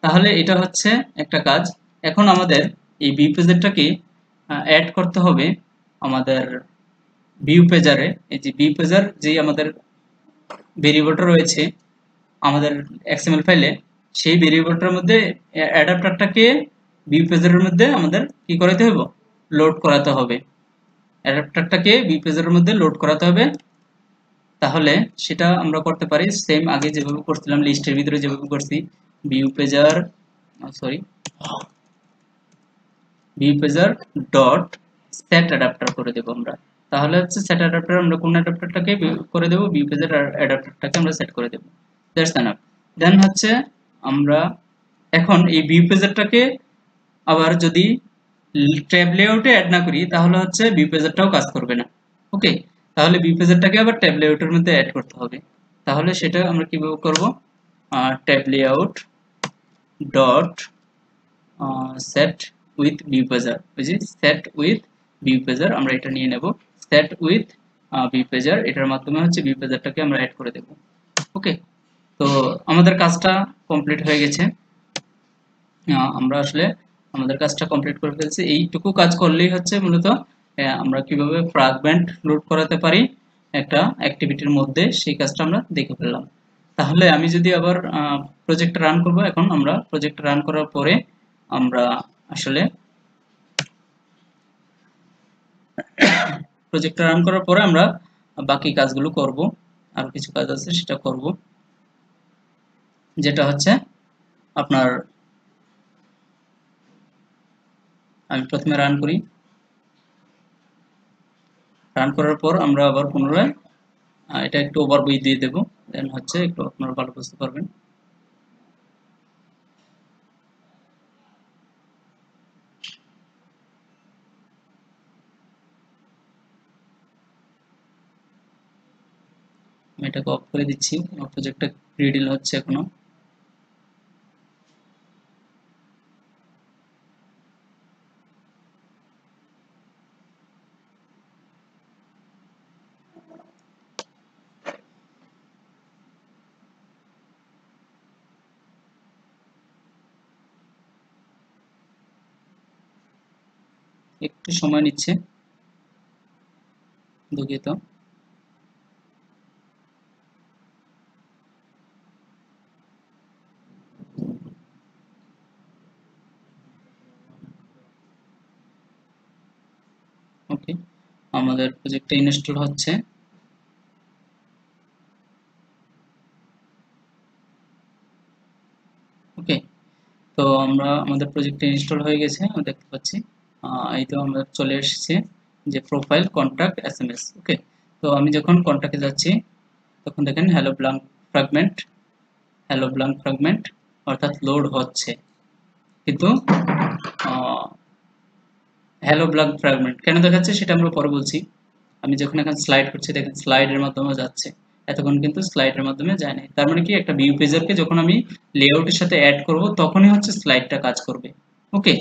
[SPEAKER 1] তাহলে এটা হচ্ছে একটা কাজ। এখন আমাদের এই বিপেজারটাকে অ্যাড করতে হবে আমাদের ভিউ পেজারে। এই যে ভিউ পেজার যেই আমাদের ভেরিয়েবলটা রয়েছে আমাদের এক্সএমএল ফাইলে, সেই ভেরিয়েবলটার মধ্যে অ্যাডাপ্টারটাকে ভিউ পেজারের মধ্যে আমাদের কি করাতে হবে, লোড করাতে হবে। অ্যাডাপ্টারটাকে ভিউ পেজারের মধ্যে লোড করাতে হবে। তাহলে সেটা আমরা করতে পারি সেম আগে যেভাবে করছিলাম, লিস্টের ভিতরে যেভাবে করছি, view পেজার, sorry, view পেজার dot set adapter করে দেব আমরা। তাহলে হচ্ছে সেট অ্যাডাপ্টার, আমরা কোন অ্যাডাপ্টারটাকে করে দেব, ভিউ পেজার অ্যাডাপ্টারটাকে আমরা সেট করে দেব। That's enough. দেন হচ্ছে আমরা এখন এই ভিউ পেজারটাকে আবার যদি ট্যাব লেআউটে অ্যাড না করি তাহলে হচ্ছে ভিউ পেজারটাও কাজ করবে না। ওকে, তাহলে ভিউ পেজারটাকে আবার ট্যাব লেআউটের মধ্যে অ্যাড করতে হবে। তাহলে সেটা আমরা কিভাবে করব, tab layout dot set with view pager, ওই যে সেট উইথ ভিউ পেজার আমরা এটা নিয়ে নেব। সেট উইথ ভিউ পেজার, এটার মাধ্যমে হচ্ছে ভিউ পেজারটাকে আমরা অ্যাড করে দেব। ওকে, তো আমাদের কাজটা কমপ্লিট হয়ে গেছে। আমরা আসলে আমাদের কাজটা কমপ্লিট করে ফেলছি। এইটুকু কাজ করলেই হচ্ছে মূলত আমরা কিভাবে ফ্র্যাগমেন্ট লোড করাতে পারি একটা অ্যাক্টিভিটির মধ্যে, সেই কাজটা আমরা দেখে ফেললাম। তাহলে আমি যদি আবার প্রজেক্ট রান করব, এখন আমরা প্রজেক্ট রান করার পরে আমরা আসলে প্রজেক্ট রান করার পরে আমরা বাকি কাজগুলো করব। আর কিছু কাজ আছে সেটা করব, যেটা হচ্ছে আপনার, আমি প্রথমে রান করি। রান করার পর আমরা আবার পুনরায় এটা একটু ওভারভিউ দিয়ে দেব, দেন হচ্ছে একটু আপনারা ভালো বুঝতে পারবেন। আমি এটাকে অফ করে দিচ্ছি, আমার প্রজেক্টটা রিডিল হচ্ছে এখনো। একটু সময় নিচ্ছে, দুঃখিত। ওকে, আমাদের প্রজেক্টটা ইনস্টল হচ্ছে। ওকে, তো আমরা আমাদের প্রজেক্টটা ইনস্টল হয়ে গেছে, আমরা দেখতে পাচ্ছি। এই তো আমরা চলে এসেছে যে প্রোফাইল কন্ট্যাক্ট এসএমএস। ওকে, তো আমি যখন কন্ট্যাক্টে যাচ্ছি তখন দেখেন হ্যালো ব্ল্যাঙ্ক ফ্র্যাগমেন্ট অর্থাৎ লোড হচ্ছে, কিন্তু হ্যালো ব্ল্যাঙ্ক ফ্র্যাগমেন্ট কেন দেখাচ্ছে সেটা আমরা পরে বলছি। আমি যখন এখন স্লাইড করছি দেখেন স্লাইডের মাধ্যমে যাচ্ছে, এতক্ষণ কিন্তু স্লাইডের মাধ্যমে যায় না। তার মানে কি একটা ভিউ পেজারকে যখন আমি লেআউটের সাথে অ্যাড করব তখনই হচ্ছে স্লাইডটা কাজ করবে। ওকে,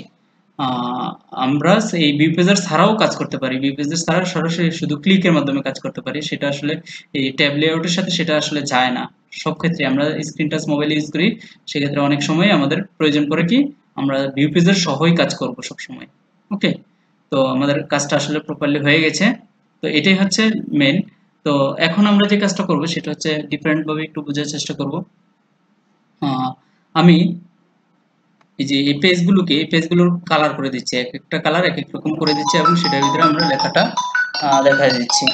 [SPEAKER 1] আমরা এই ভিউ পেজার ছাড়াও কাজ করতে পারি, ভিউ পেজার ছাড়া সরাসরি শুধু ক্লিকের মাধ্যমে কাজ করতে পারি, সেটা আসলে এই ট্যাব লেআউটের সাথে সেটা আসলে যায় না। সব ক্ষেত্রে আমরা স্ক্রিন টাচ মোবাইল ইউজ করি, সেক্ষেত্রে অনেক সময় আমাদের প্রয়োজন পড়ে কি আমরা ভিউ পেজার সহই কাজ করব সব সময়। ওকে, তো আমাদের কাজটা আসলে প্রপারলি হয়ে গেছে। তো এটাই হচ্ছে মেন। তো এখন আমরা যে কাজটা করব সেটা হচ্ছে ডিফারেন্ট ভাবে একটু বোঝার চেষ্টা করব। আমি এই যে এই পেজগুলোর কালার করে দিচ্ছি, এক একটা কালার এক এক রকম করে দিচ্ছি এবং সেটার ভিতরে আমরা লেখাটা দেখা দিচ্ছি।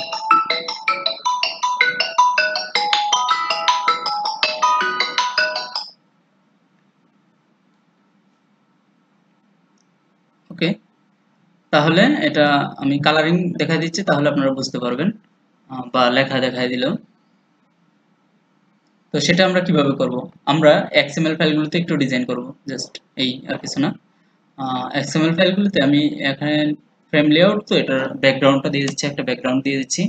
[SPEAKER 1] ওকে, তাহলে এটা আমি কালারিং দেখা দিচ্ছি, তাহলে আপনারা বুঝতে পারবেন, বা লেখা দেখাই দিল। তো সেটা আমরা কিভাবে করব, আমরা এক্সএমএল ফাইলগুলোতে একটু ডিজাইন করব, জাস্ট এই আর কিছু না। এক্সএমএল ফাইলগুলোতে আমি এখানে ফ্রেম লেআউট, তো এটার ব্যাকগ্রাউন্ডটা দিয়ে দিচ্ছি, একটা ব্যাকগ্রাউন্ড দিয়ে দিচ্ছি,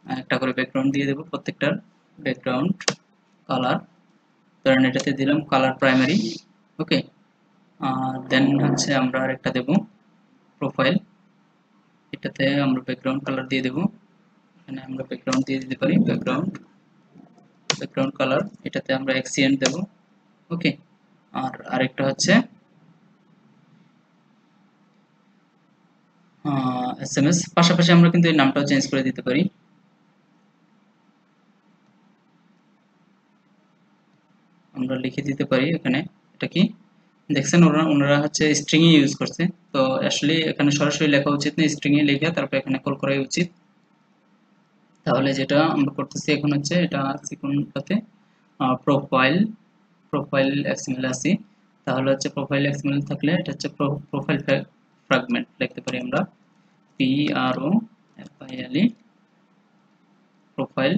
[SPEAKER 1] একটা করে ব্যাকগ্রাউন্ড দিয়ে দেবো প্রত্যেকটার ব্যাকগ্রাউন্ড কালার। ধরেন এটাতে দিলাম কালার প্রাইমারি। ওকে, দেন হচ্ছে আমরা আরেকটা দেব প্রোফাইল, এটাতে আমরা ব্যাকগ্রাউন্ড কালার দিয়ে দেব, এখানে আমরা ব্যাকগ্রাউন্ড দিয়ে দিতে পারি ব্যাকগ্রাউন্ড কালার, এটাতে আমরা এক্সিয়েন্ট দেব। ওকে, আর আরেকটা হচ্ছে এসএমএস, পাশাপাশি আমরা কিন্তু এই নামটাও চেঞ্জ করে দিতে পারি। আমরা লিখে দিতে পারি এখানে, এটা কি দেখছেন ওনারা হচ্ছে স্ট্রিং ইউজ করছে, তো আসলে এখানে সরাসরি লেখা উচিত না, স্ট্রিং এ লিখে তারপর এখানে কল করাই উচিত। তাহলে যেটা আমরা করতেছি এখন হচ্ছে এটা কোনটাতে প্রোফাইল প্রোফাইল এক্সএমএল আছে, তাহলে হচ্ছে প্রোফাইল এক্সএমএল থাকলে এটা হচ্ছে প্রোফাইল ফ্র্যাগমেন্ট লিখতে পারি আমরা, P R O F I L E profile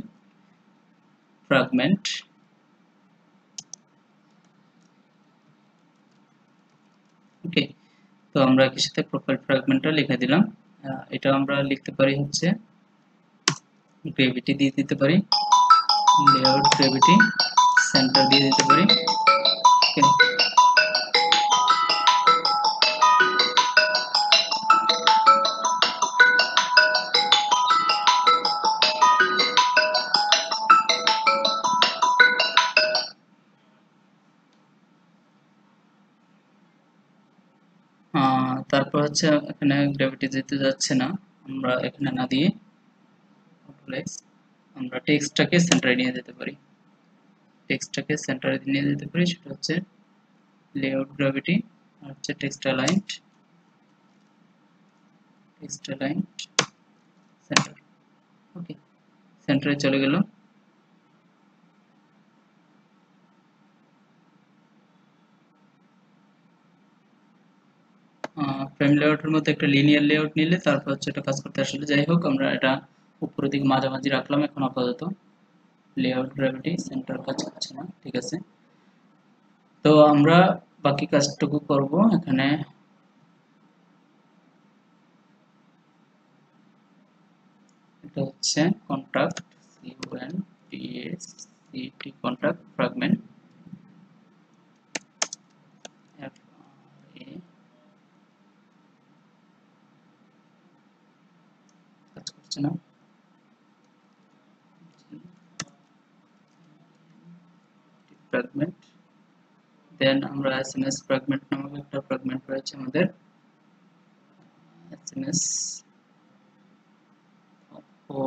[SPEAKER 1] fragment. Okay, তো আমরা একই সাথে প্রোফাইল ফ্র্যাগমেন্টটা লিখে দিলাম। এটা আমরা লিখতে পারি হচ্ছে গ্রেভিটি দিয়ে দিতে পারি, লেআউট গ্রেভিটি সেন্টার দিয়ে দিতে পারি। ওকে, তারপর হচ্ছে এখানে গ্র্যাভিটি যেতে যাচ্ছে না, আমরা এখানে না দিয়ে আমরা টেক্সটটাকে সেন্টারে নিয়ে যেতে পারি, সেটা হচ্ছে লেআউট গ্র্যাভিটি আর হচ্ছে টেক্সট অ্যালাইন্ড সেন্টার। ওকে, সেন্টারে চলে গেল। ফ্রেম লেআউটের মধ্যে একটা লিনিয়ার লেআউট নিলে তারপর হচ্ছে এটা কাজ করতে আসলে, যাই হোক আমরা এটা উপরের দিকে মাঝামাঝি রাখলাম এখন আপাতত। লেআউট গ্র্যাভিটি সেন্টার কাজ করছে না, ঠিক আছে। তো আমরা বাকি কাজটুকু করব এখানে। এটা হচ্ছে contact CON TSCT contract fragment FRA কাজ করছে না ফ্র্যাগমেন্ট দেন আমরা SMS ফ্র্যাগমেন্ট নামক একটা ফ্র্যাগমেন্ট রয়েছে আমাদের SMS ও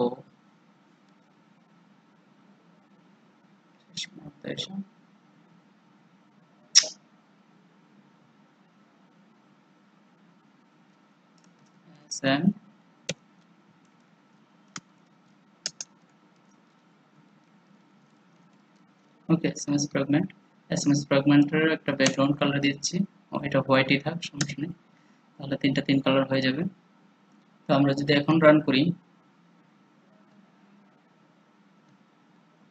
[SPEAKER 1] SN ওকে SMS ফ্র্যাগমেন্টের একটা ব্যাকগ্রাউন্ড কালার দিচ্ছি এটা হোয়াইটই থাক সমস্যা নেই তাহলে তিন কালার হয়ে যাবে তো আমরা যদি এখন রান করি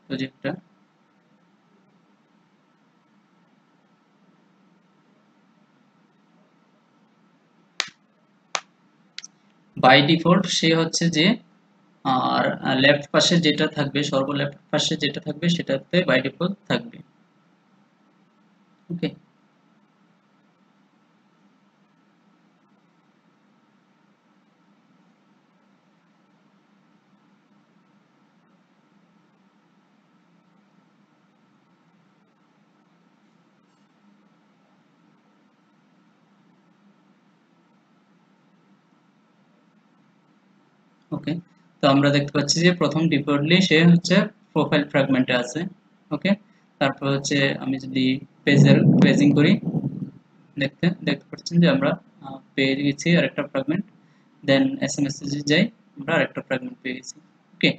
[SPEAKER 1] প্রজেক্টটা বাই ডিফল্ট সে হচ্ছে যে আর লেফট পাশে যেটা থাকবে সর্বলেফট পাশে যেটা থাকবে সেটাতে বাই ডিফল্ট থাকবে ওকে ওকে তো আমরা দেখতে পাচ্ছি যে প্রথম ডিফল্টলি সে হচ্ছে প্রোফাইল ফ্র্যাগমেন্টে আছে ওকে তারপর হচ্ছে আমি যদি পেজিং করি দেখতে পাচ্ছেন যে আমরা পেয়ে গেছি আরেকটা ফ্র্যাগমেন্ট দেন SMS এ যাই আমরা আরেকটা ফ্র্যাগমেন্ট পেয়ে গেছি ওকে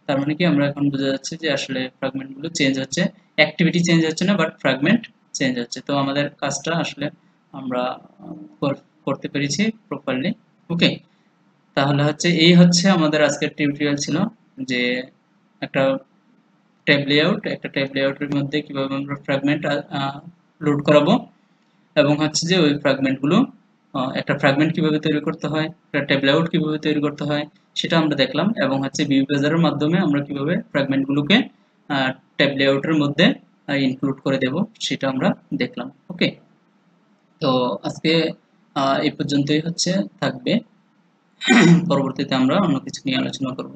[SPEAKER 1] তার মানে কি আমরা এখন বোঝা যাচ্ছে যে আসলে ফ্র্যাগমেন্টগুলো চেঞ্জ হচ্ছে অ্যাক্টিভিটি চেঞ্জ হচ্ছে না বাট ফ্র্যাগমেন্ট চেঞ্জ হচ্ছে তো আমাদের কাজটা আসলে আমরা করতে পেরেছি প্রপারলি ওকে তাহলে হচ্ছে এই হচ্ছে আমাদের আজকের টিউটোরিয়াল ছিল যে একটা ট্যাব লেআউটের মধ্যে কিভাবে আমরা ফ্র্যাগমেন্ট লোড করাবো এবং হচ্ছে যে ওই ফ্র্যাগমেন্টগুলো একটা ফ্র্যাগমেন্ট কিভাবে তৈরি করতে হয় একটা ট্যাব লেআউট কিভাবে তৈরি করতে হয় সেটা আমরা দেখলাম এবং হচ্ছে ভিউ পেজারের মাধ্যমে আমরা কিভাবে ফ্র্যাগমেন্টগুলোকে ট্যাব লেআউটের মধ্যে ইনক্লুড করে দেব সেটা আমরা দেখলাম ওকে তো আজকে এই পর্যন্তই হচ্ছে থাকবে পরবর্তীতে আমরা অন্য কিছু নিয়ে আলোচনা করব